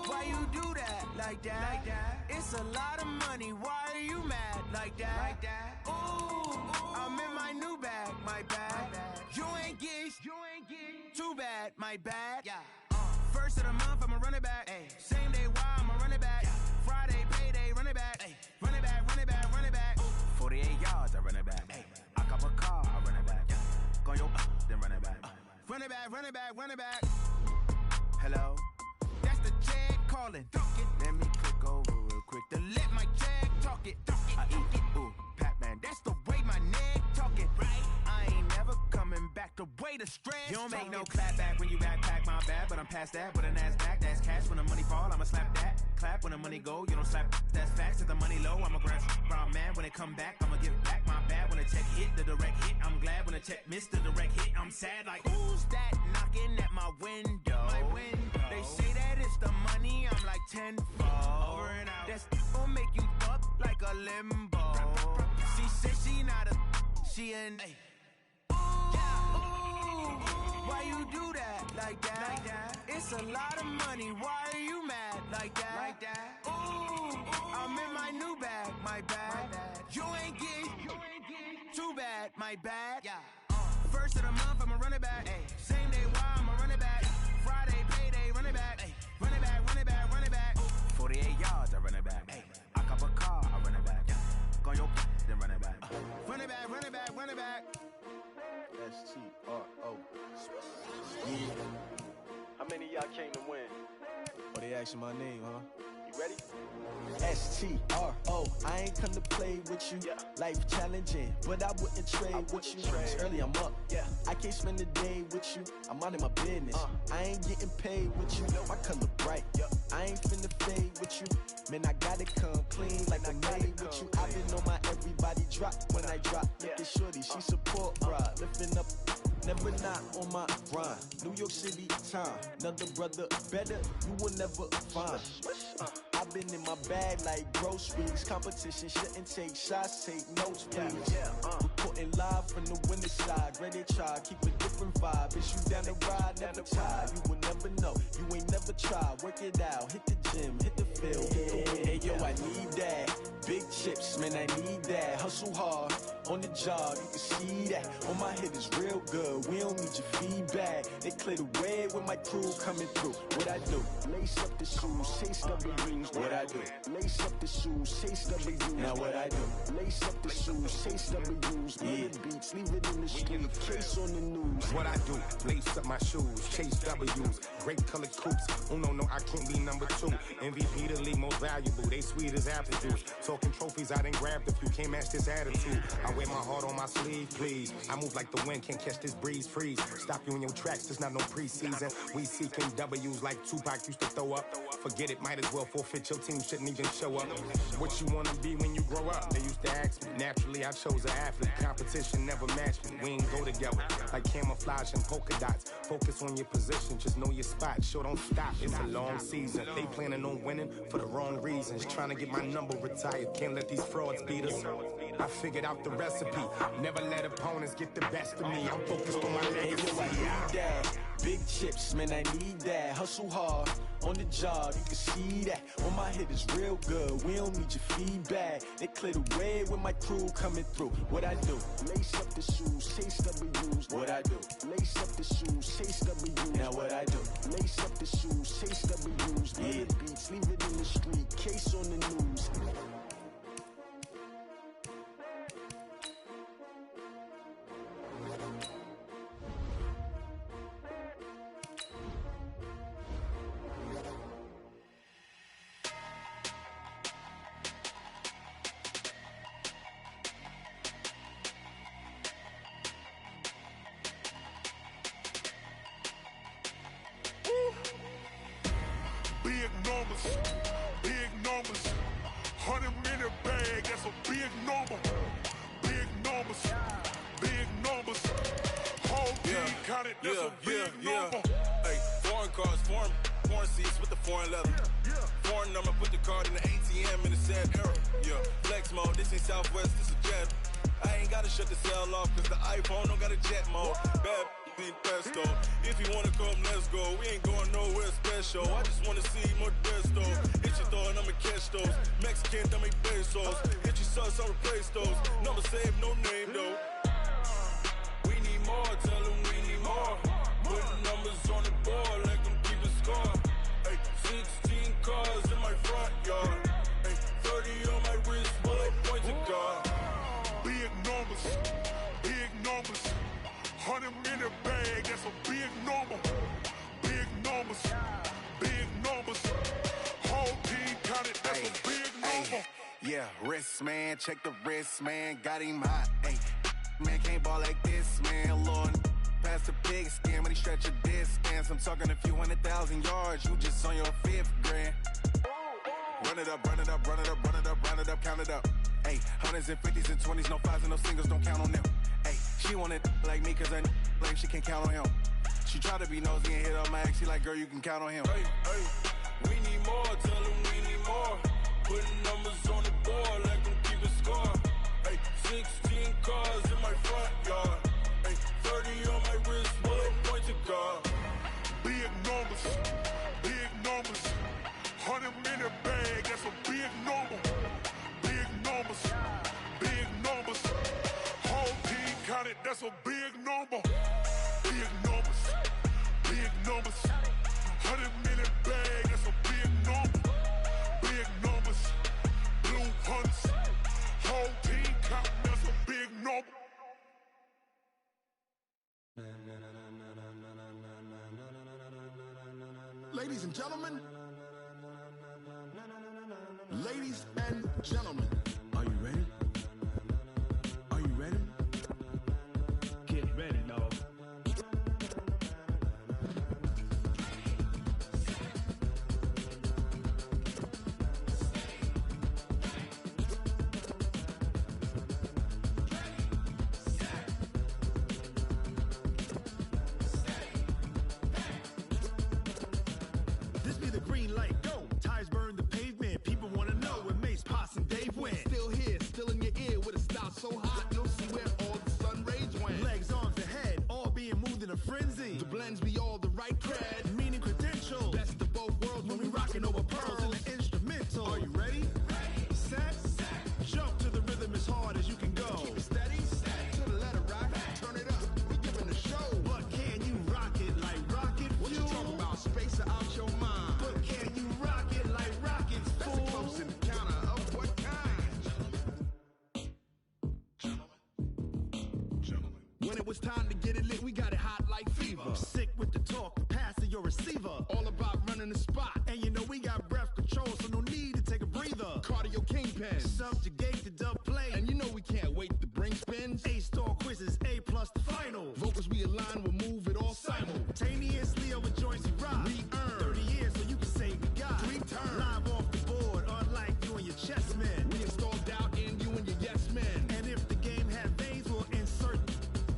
Why you do that like that? It's a lot of money. Why are you mad like that? Ooh, I'm in my new bag, my bad. You ain't getting too bad, my bad. First of the month, I'ma run it back. Same day, why I'ma run it back. Friday, payday, run it back. Run it back, run it back, run it back. 48 yards, I run it back. I cop a car, I run it back. Go your then run it back. Run it back, run it back, run it back. Hello? That's the jag calling. Let me click over real quick to let my jag talk it. I eat it, ooh, Pac-Man. That's the way my neck talking. I ain't never coming back the way the stress. You don't make no clap back when you backpack, my bad. But I'm past that with a NASDAQ. That's cash when the money fall, I'ma slap that. Clap when the money go, you don't slap. That's facts. If the money low, I'ma grab brown man. When it come back, I'ma give back my bad. When the check hit, the direct hit. I'm glad when the check missed the direct hit. I'm sad like, who's that knocking at my window? They say that it's the money, I'm like 10-fold. Over and out. That's a limbo. She said she not a, she an. Ooh, why you do that like that? It's a lot of money. Why are you mad like that? Ooh, I'm in my new bag, my bad. You ain't getting too bad, my bad. First of the month, I'ma run it back. Same day, why I'ma run it back. Friday, payday, run it back. Run it back, run it back, run it back. 48 yards, I run it back. I cop a car, I run it back. Go on your then run it back. Run it back, run it back, run it back.
S-T-R-O. Yeah. How many of y'all came to win?
Oh, they asking my name, huh?
You ready?
S-T-R-O. I ain't come to play with you. Life challenging, but I wouldn't trade with you. It's early, I'm up. I can't spend the day with you. I'm out of my business. I ain't getting paid with you. My color bright. I ain't finna fade with you. Man, I gotta come clean like I'm made with you. I've been on my everybody drop when I drop. Look at shorty, she support ride. Lifting up, never not on my grind. New York City time. Another brother better, you will never find. I've been in my bag like groceries. Competition shouldn't take shots, take notes, please. Reporting live from the winning side. Ready to try, keep a different vibe. Is you down the ride, never tired. You will never know, you ain't never tried. Work it out, hit the gym, hit the field, hit the wind. Hey yo, I need that. Big chips, man, I need that. Hustle hard, on the job, you can see that. On my head is real good, we don't need your feedback. They clear the way with my crew coming through. What I do? Lace up the shoes, chase W's. What I do? Lace up the shoes, chase W's. Now what I do? Lace up the shoes, chase W's. Murder beats, leave it in the street, case on the news.
What I do? Lace up my shoes, chase W's. Great colored coops. Oh no, I can't be number 2. MVP the league most valuable. They sweet as apple juice. Talking trophies, I done grabbed a few. Can't match this attitude. I wear my heart on my sleeve, please. I move like the wind, can't catch this breeze. Freeze. Stop you in your tracks. There's not no preseason. We seeking W's like Tupac used to throw up. Forget it, might as well forfeit. Your team shouldn't even show up. What you wanna be when you grow up? They used to ask me. Naturally, I chose an athlete. Competition never matched me. We ain't go together like camouflage and polka dots. Focus on your position, just know your spot. Sure, don't stop. It's a long season. They planning on winning for the wrong reasons. Trying to get my number retired. Can't let these frauds beat us. I figured out the recipe. Never let opponents get the best of me. I'm focused on my legacy.
I need that. Big chips, man, I need that. Hustle hard, on the job, you can see that. On my head is real good, we don't need your feedback. They clear the way with my crew coming through. What I do? Lace up the shoes, chase W's. What I do? Lace up the shoes, chase W's. Now what I do? Lace up the shoes, chase W's. Murder beats, leave it in the street, case on the news.
Big numbers, 100-minute bag, that's a big number. Big numbers, whole team counted, that's a big number.
Hey, foreign cars, foreign seats with the foreign leather. Foreign number, put the card in the ATM in the sad era. Flex mode, this ain't Southwest, this a jet. I ain't gotta shut the cell off, cause the iPhone don't got a jet mode. Bad need pesto. If you wanna come, let's go. We ain't going nowhere special. I just wanna see more Modesto. Hit your throw and I'ma catch those. Mexican, I make pesos. Hit your sauce, I'll replace those. Number save, no name though. We need more, tell them we need more. Putting numbers on the board, like them keep a score. Hey, 16 cars in my front yard. Hey, 30 on my wrist, bullet points of God.
Big numbers, 100-minute bag, that's a big number. Big numbers, whole team counted, that's a big number.
Yeah, wrist man, check the wrist man, got him hot. Ay, man can't ball like this, man. Lord, past the big skin, when he stretch a distance. I'm talking a few 100,000 yards, you just on your 5th grand. Run it up, count it up. Ay, 100s and 50s and 20s, no 5s and no singles, don't count on them. Ay, she want it like me, cause I like she can't count on him. She try to be nosy and hit up my ex, she like, girl, you can count on him.
Hey, we need more, tell them we need more. Putting numbers on the board, like them
big number. Big numbers. Big numbers. Whole team counted, that's a big number. Big numbers. Big numbers. 100 million bag, that's a big number. Big numbers. Blue hunts. Whole team counting, that's a big number.
Ladies and gentlemen, ladies and gentlemen, are you ready? Are you ready? Get ready, dog. This be the green light, go. Tires burn the pavement. People want to know where Mace, Potts, and Dave went. Still here, still in your ear with a style so hot, you'll see where all the sun rays went. Legs, arms, and head, all being moved in a frenzy. The blends be all the right cred, meaning credentials. Best of both worlds when we rockin' over pearls in the instrumental. Are you ready? Set, jump to the rhythm as hard as you can go. Keep it steady, to the letter right. Turn it up, we giving the show. But can you rock it like rocket fuel? What you talking about? Space out your mind. But can you rock it like rockets, fool? That's a close encounter of what kind? Gentlemen. When it was time to get it lit, we got it hot like fever. Sick with the talk, the pass to your receiver. All about running the spot. And you know we got breath control, so no need to take a breather. Cardio kingpin, subjugate the dub play. And you know we can't wait to bring spins. A-star quizzes, A+ the final. Vocals we align, we'll move it all simultaneously over joints we rock. We earn 30 years, so you can say we got 3 turns. Live off the board, unlike you and your chess men. We install doubt in you and your yes men. And if the game had veins, we'll insert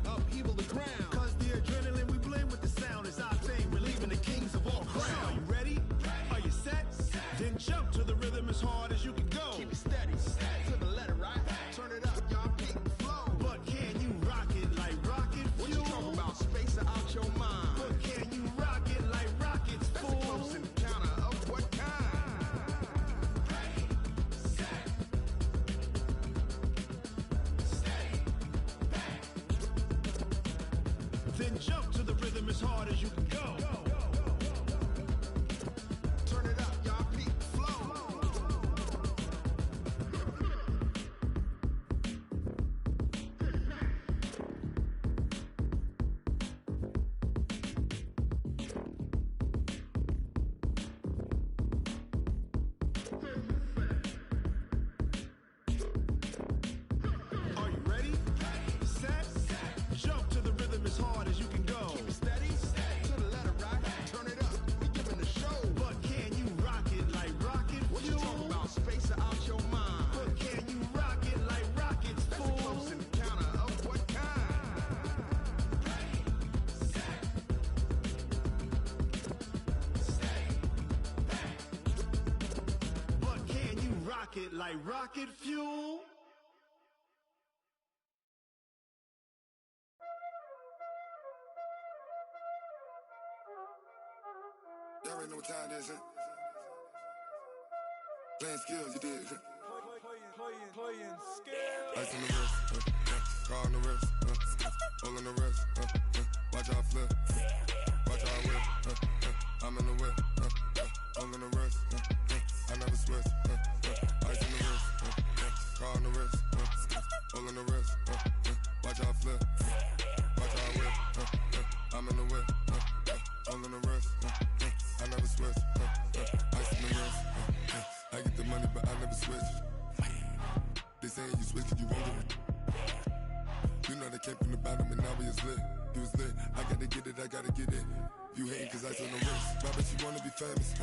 upheaval the ground. Cause the adrenaline we blend with the sound is our thing, relieving the kings of all crowns. So are you ready? Are you set? Then jump to the rhythm as hard as you can go. Keep it steady, to the letter right. Turn it up, y'all peak the flow. But can you rock it like rocket fuel? What you talking about? Space out your mind. But can you rock it like rockets, fool? That's a close encounter of what kind? Then jump to the rhythm as hard as you can go. Turn it up, y'all peak the flow. Are you ready? Set, jump to the rhythm as hard as you can go. Keep it steady, to the letter right. Turn it up, we giving the show. But can you rock it like rocket fuel? What you talking about? Space out your mind. But can you rock it like rockets, fool? That's a close encounter of what kind? But can you rock it like rocket fuel?
Y'all already know what time it is, huh? Playing skills, you did.
Playing skills.
Ice on the wrist, car on the wrist, hole in the wrist, watch how I flip, watch how I whip, I'm in the whip, hole in the wrist, I never switch, ice on the wrist, car on the wrist, hole in the wrist, watch how I flip, watch how I whip, I'm in the whip, hole in the wrist, I never switch, ice on the wrist, I get the money but I never switch. They saying you switch cause you won't get it. You know they came from the bottom and now we is lit. You was lit, I gotta get it, I gotta get it. You hating cause ice on the wrist. Why bet you wanna be famous,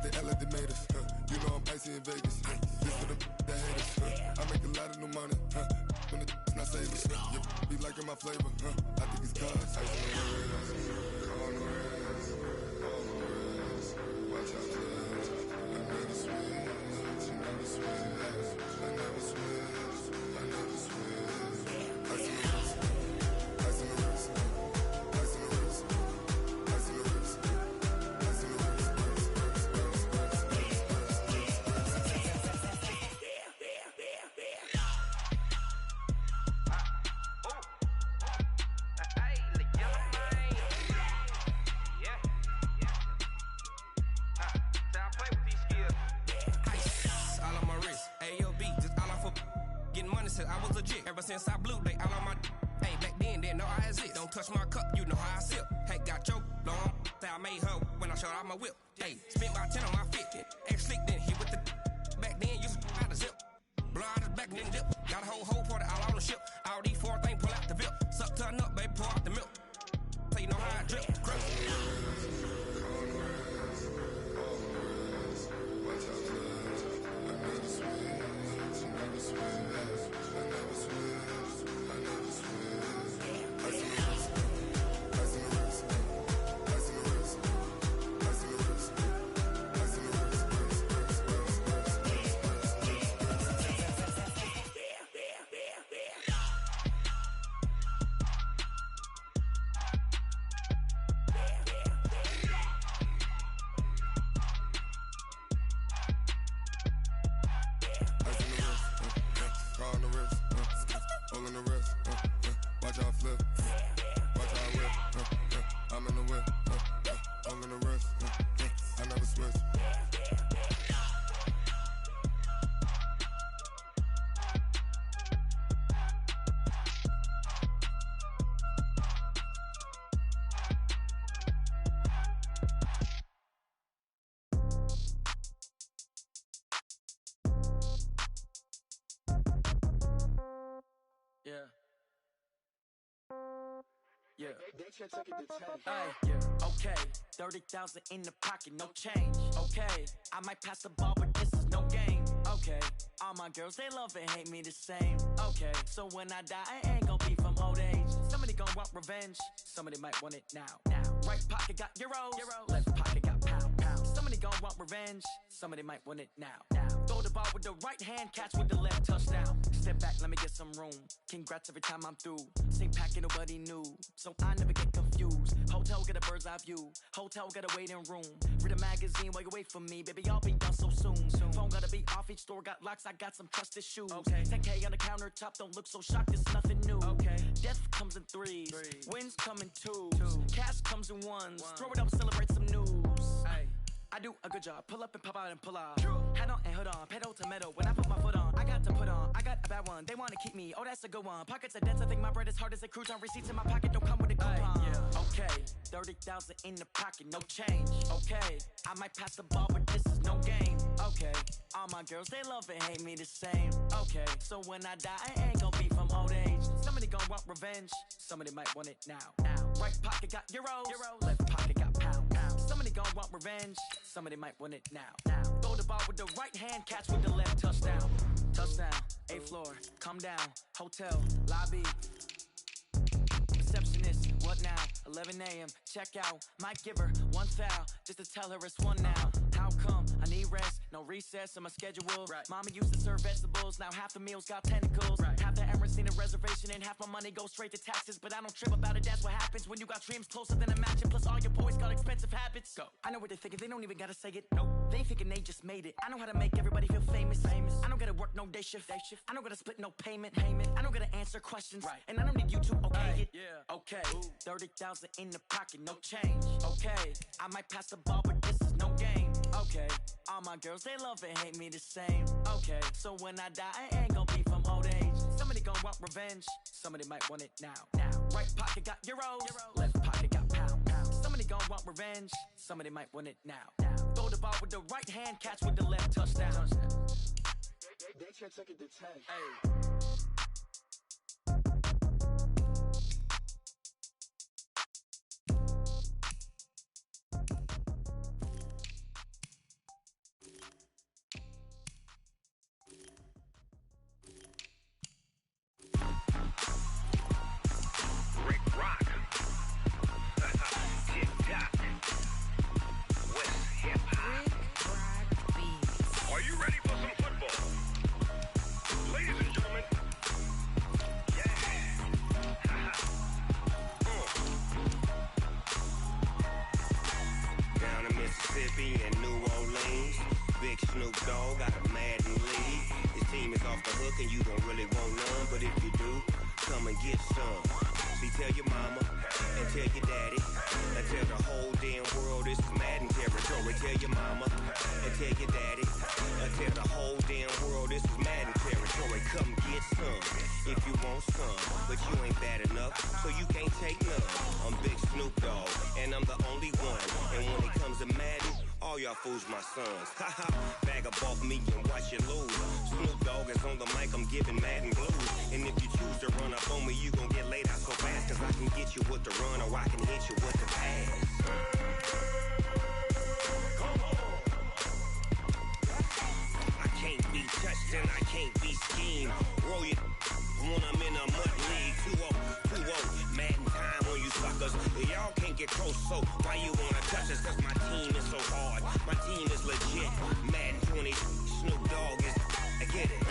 They act like they made us, You know I'm icy in Vegas, This for the that hate us, I make a lot of new money, When the not saving, You be liking my flavor, I think it's cause ice on the wrist, on the wrist, on the wrist. Watch out, cuz I never switch, you never switch. I never switch, I never switch. Ice on the wrist, ice on the wrist, ice on the wrist, ice on the wrist, ice on the wrist,
cause I was legit. Ever since I blew, they all on my hey, back then, didn't know I exist. Don't touch my cup, you know how I sip. Hey, got choked, long. Say I made her when I showed out my whip. Hey, spent my 10 on my fit. Ex-slick, then hit with the back then, used to out the zip. Blow out his back and then dip. Got a whole party all on the ship. All these 4 things, pull out the VIP. Suck to a nut, baby, pour out the milk. So you know how I drip. Crip.
Yeah. Hey, yeah. Okay, 30,000 in the pocket, no change. Okay, I might pass the ball, but this is no game. Okay, all my girls, they love and hate me the same. Okay, so when I die, I ain't gon' be from old age. Somebody gon' want revenge, somebody might want it now. Right pocket got euros, left pocket got pound. Somebody gon' want revenge, somebody might want it now. Throw the ball with the right hand, catch with the left, touchdown. Step back, let me get some room. Congrats every time I'm through. Same packet, nobody knew, so I never get confused. Hotel get a bird's eye view, hotel got a waiting room. Read a magazine while you wait for me, baby, I'll be done so soon. Phone gotta be off, each store got locks, I got some trusted shoes. 10K on the countertop, don't look so shocked, it's nothing new. Death comes in threes, wins come in twos, cash comes in ones. Throw it up, celebrate some news. I do a good job, pull up and pop out and pull out. Hat on and hood on, pedal to metal. When I put my foot on, I got to put on. I got a bad one, they wanna keep me, oh that's a good one. Pockets are dense, I think my bread is hard as a crouton. Receipts in my pocket don't come with a coupon. Okay, 30,000 in the pocket, no change. Okay, I might pass the ball, but this is no game. Okay, all my girls, they love and hate me the same. Okay, so when I die, I ain't gon' be from old age. Somebody gon' want revenge, somebody might want it now. Right pocket got euros, left pocket got pound. Somebody gon' want revenge, somebody might want it now. Throw the ball with the right hand, catch with the left, touchdown. Touchdown, 8th floor, come down, hotel, lobby. Receptionist, what now? 11 a.m., check out. Might give her one foul, just to tell her it's one now. How come? I need rest, no recess on my schedule. Mama used to serve vegetables, now half the meals got tentacles. Half the errands need a reservation and half my money goes straight to taxes. But I don't trip about it, that's what happens when you got dreams closer than a mansion. Plus all your boys got expensive habits. Go. I know what they're thinking, they don't even gotta say it. Nope. They ain't thinking they just made it. I know how to make everybody feel famous. I don't gotta work no day shift. I don't gotta split no payment. I don't gotta answer questions. And I don't need you to okay it. Okay, 30,000 in the pocket, no change. Okay, I might pass the ball, but this is no game. Okay, all my girls, they love and hate me the same. Okay, so when I die, I ain't gon' be from old age. Somebody gon' want revenge, somebody might want it now. Right pocket got euros, left pocket got pound. Somebody gon' want revenge, somebody might want it now. Throw the ball with the right hand, catch with the left, touchdown.
They can't take it to 10.
And New Orleans, Big Snoop Dogg got a Madden league. His team is off the hook and you don't really want none, but if you do, come and get some. See, tell your mama and tell your daddy and tell the whole damn world this is Madden territory. Tell your mama and tell your daddy and tell the whole damn world this is Madden territory. Come get some. some if you want some, but you ain't bad enough, so you can't take none. I'm Big Snoop Dogg, and I'm the only one. And when it comes to Madden, all y'all fools my sons. Haha, bag up off me and watch you lose. Snoop Dogg is on the mic, I'm giving Madden blues. And if you choose to run up on me, you gon' get laid out so fast, cause I can get you with the run or I can hit you with the pass. I can't be touched and I can't be schemed. Roll it when I'm in a mud league. 2-0, Madden time on you suckers. Y'all can't get close, so why you wanna touch us? Cause my team is so hard, my team is legit. Madden 20, Snoop Dogg is, I get it.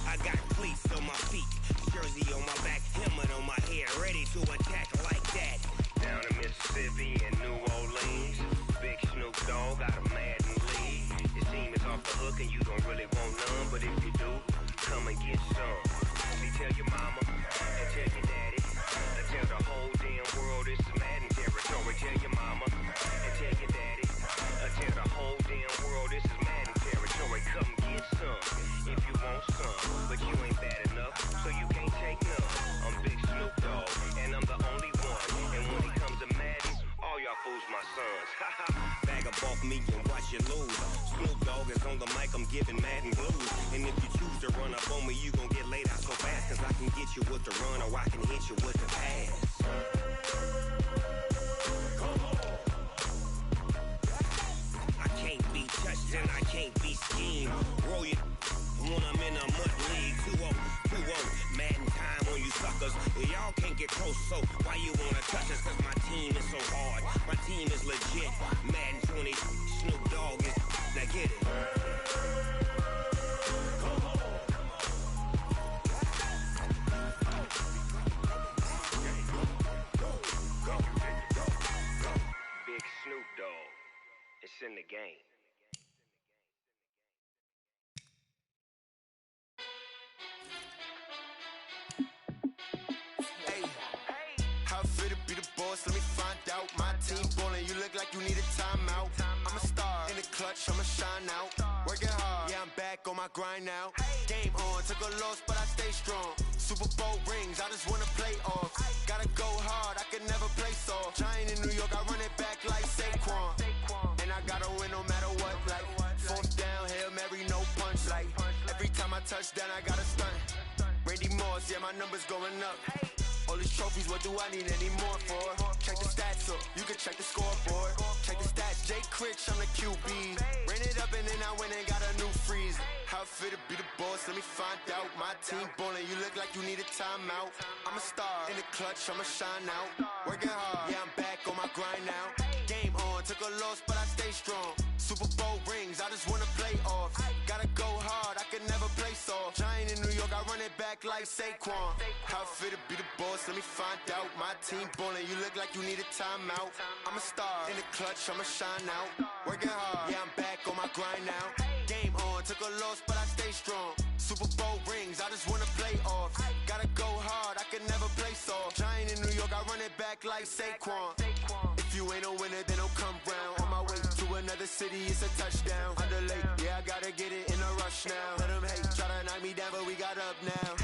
I got cleats on my feet, jersey on my back, helmet on my head, ready to attack like that. Down in Mississippi and New Orleans, Big Snoop Dogg got a Madden lead. Your team is off the hook and you don't really want none, but if you do, come and get some. See, tell your mama and tell your daddy, and tell the whole damn world this is Madden territory. Tell your mama and tell your daddy, and tell the whole damn world this is Madden territory. Come get some if you want some, but you ain't bad enough, so you can't take none. I'm Big Snoop Dogg, and I'm the only one. And when it comes to Madden, all y'all fools my sons. Bag up off me and watch you lose. Snoop Dogg is on the mic, I'm giving Madden blues. And if you choose to run up on me, you gon' get laid out so fast, cause I can get you with the run or I can hit you with the pass. I can't be touched and I can't be schemed. Roll it when I'm in a mud league. 2-0, Madden time on you suckers. Y'all can't get close, so why you wanna touch us? Cause my team is so hard, my team is legit. Madden 20, Snoop Dogg is, now get it. Big Snoop Dogg, it's in the game.
How fit to be the boss? Let me find out. My team ballin', you look like you need a timeout. I'm a star in the clutch, I'ma shine out. Working hard, yeah, I'm back on my grind now. Game on, took a loss, but I stay strong. Super Bowl rings, I just wanna play off. Gotta go hard, I can never play soft. Giant in New York, I run it back like Saquon. And I gotta win no matter what, like fourth down, Hail Mary, no punch. Like every time I touch down, I gotta stunt. Randy Moss, yeah, my numbers going up. All these trophies, what do I need any more for? Check the stats up, you can check the scoreboard. Check the stats, Jay Critch, I'm the QB. Ran it up and then I went and got a new freeze. How fit to be the boss, let me find out. My team ballin', you look like you need a timeout. I'm a star in the clutch, I'ma shine out. Working hard, yeah, I'm back on my grind now. Game on, took a loss, but I stay strong. Super Bowl rings, I just wanna play off. Gotta go hard, I can never play soft. Giant in New York, I run it back like Saquon. How fit to be the boss, let me find out. My team ballin', you look like you need a timeout. I'm a star in the clutch, I'ma shine out. Working hard, yeah, I'm back on my grind now. Game on, took a loss, but I stay strong. Super Bowl rings, I just wanna play off. Gotta go hard, I can never play soft. Giant in New York, I run it back like Saquon. If you ain't a winner, then don't come round. On my way to another city, it's a touchdown. Underlay, yeah, I gotta get it in a rush now. Let them hate, try to knock me down, but we got up now.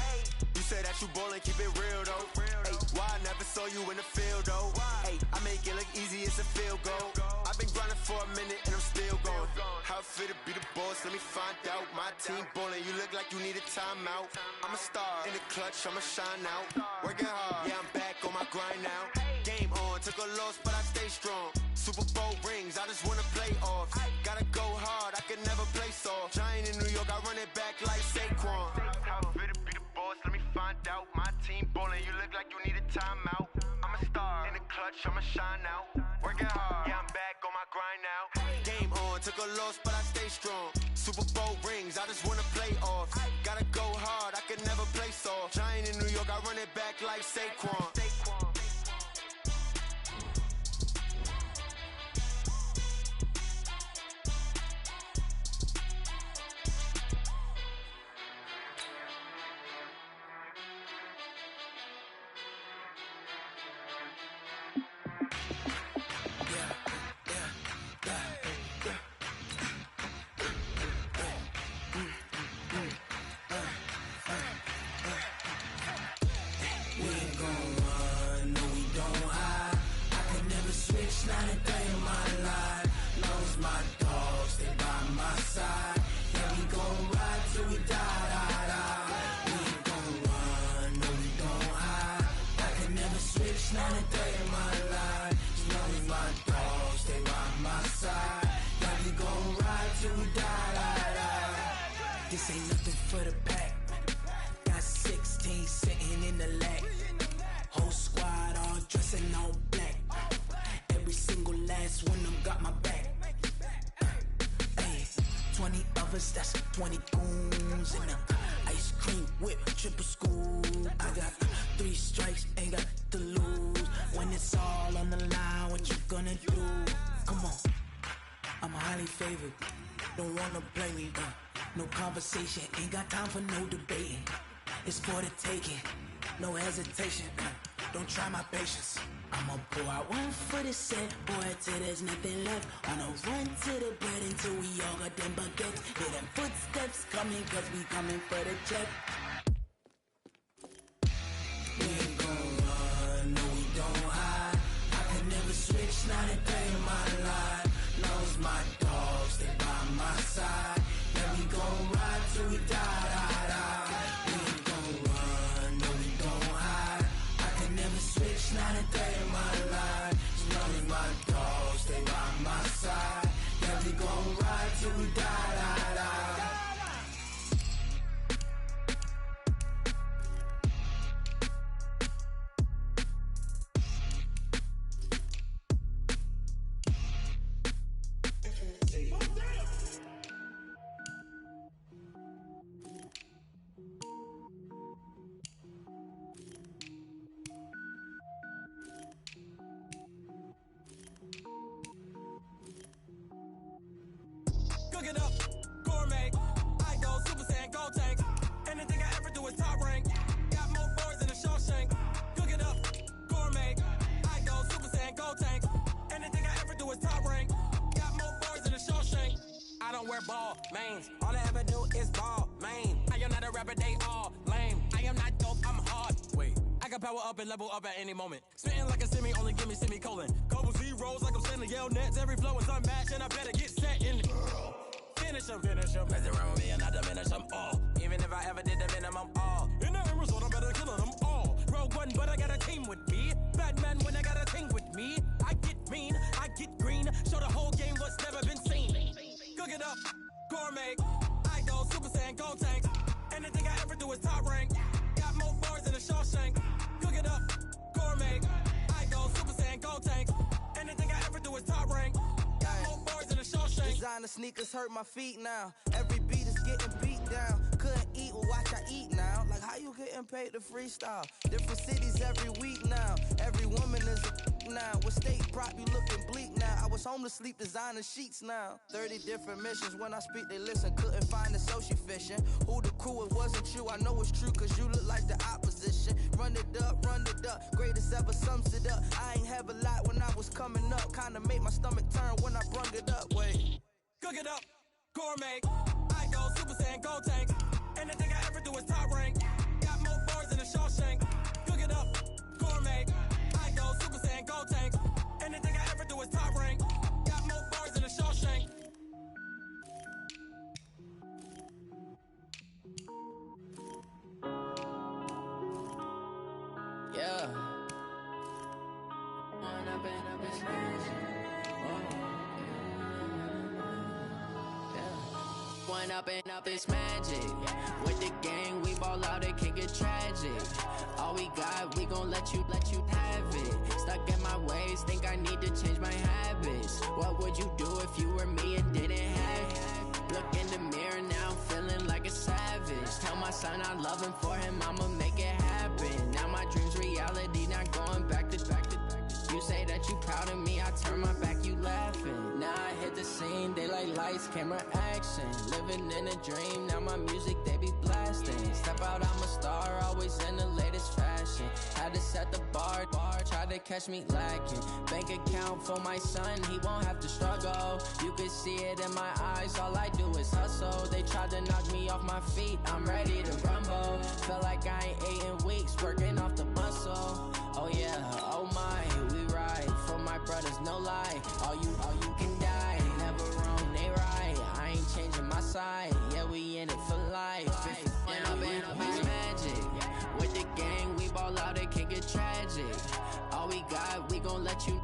You say that you ballin', keep it real though. Hey, why I never saw you in the field though? Hey, I make it look easy, it's a field goal. I've been grinding for a minute and I'm still going. How fit to be the boss, let me find out. My team ballin', you look like you need a timeout. I'm a star in the clutch, I'ma shine out. Working hard, yeah, I'm back on my grind now. Game on, took a loss, but I stay strong. Super Bowl rings, I just wanna play off. Gotta go hard, I can never play soft. Giant in New York, I run it back like Saquon. How fit to be the boss, let me find out. My team ballin', you look like you need a timeout. I'm a star in the clutch, I'ma shine out. Working hard, yeah, I'm back on my grind now. Game on, took a loss, but I stay strong. Super Bowl rings, I just wanna play off. Gotta go hard, I can never play soft. Giant in New York, I run it back like Saquon.
till we die. This ain't nothing for the pack. Got 16 sitting in the lag. Whole squad all dressing all black. Every single last one of them got my back. Hey, 20 of us, that's 20 goons in the ice cream whip, triple scoop. I got 3 strikes, ain't got to lose. When it's all on the line, what you gonna do? Come on, I'm highly favored. Don't wanna play me, no conversation, ain't got time for no debating. It's for the taking, no hesitation. Don't try my patience. I'ma pour out one for the set, boy, till there's nothing left. On a run to the bread until we all got them baguettes. Hear them footsteps coming, cause we coming for the check. We ain't gon' run, no we don't hide. I can never switch, not a day in my life. Knows my dogs, they by my side. Yeah, we gon' ride till we die. We ain't gon' run, no we don't hide. I can never switch, not a day in my life. Knows my dogs, they by my side. Yeah, we gon' ride till we die.
Cook it up, gourmet. I go Super Saiyan, gold tank. Anything I ever do is top rank. Got more boards than a Shawshank. Cook it up, gourmet. I go Super Saiyan, gold tank. Anything I ever do is top rank. Got more boards than a Shawshank. I don't wear ball mains. All I ever do is ball main. I am not a rapper, they all lame. I am not dope, I'm hard. Wait, I can power up and level up at any moment. Spitting like a semi, only give me semicolon. Couple zeros like I'm sending yell nets. Every flow is unmatched and I better get set in. Finish them. Mess around with me and I diminish them all. Even if I ever did the minimum, all. In the end result, I'm better killing them all. Rogue One, but I got a team with me. Batman when I got a team with me. I get mean, I get green. Show the whole game what's never been seen. Cook it up, gourmet. I go Super Saiyan, gold tank. Anything I ever do is top rank. Got more bars than a Shawshank. Cook it up, gourmet. I go Super Saiyan, gold tank. Anything I ever do is top rank. Got more bars than a Shawshank.
Designer sneakers hurt my feet now. Every beat is getting beat down. Couldn't eat, well watch I eat now. Like how you getting paid to freestyle? Different cities every week now. Every woman is a now. With state prop you looking bleak now. I was home to sleep designer sheets now. 30 different missions. When I speak they listen. Couldn't find it so she fishing. Who the crew, it wasn't you. I know it's true cause you look like the opposition. Run it up. Greatest ever sums it up. I ain't have a lot when I was coming up. Kinda made my stomach turn when I brung it up. Wait.
Cook it up, gourmet. I go Super Saiyan, gold tank. Anything I ever do is top rank. Got more bars than a Shawshank. Cook it up, gourmet. I go Super Saiyan, gold tank. Anything I ever do is top rank. Got more bars than a Shawshank.
Yeah. One up and up is magic. With the gang, we ball out, it can get tragic. All we got, we gon' let you have it. Stuck in my ways, think I need to change my habits. What would you do if you were me and didn't have it? Look in the mirror now, I'm feeling like a savage. Tell my son I love him, for him I'ma make it happen. Now my dream's reality, not going back to. You say that you proud of me, I turn my back, you laughing. Now I hit the scene, daylight lights, camera action. Living in a dream, now my music, they be blasting. Step out, I'm a star, always in the latest fashion. Had to set the bar, try to catch me lacking. Bank account for my son, he won't have to struggle. You can see it in my eyes, all I do is hustle. They tried to knock me off my feet, I'm ready to rumble. Feel like I ain't ate in weeks, working off the muscle. Oh yeah, oh my, we ride for my brothers, no lie. All you can die, never wrong, they right. I ain't changing my side, yeah, we in it for life. And up is magic. With the gang, we ball out, it can get tragic. All we got, we gon' let you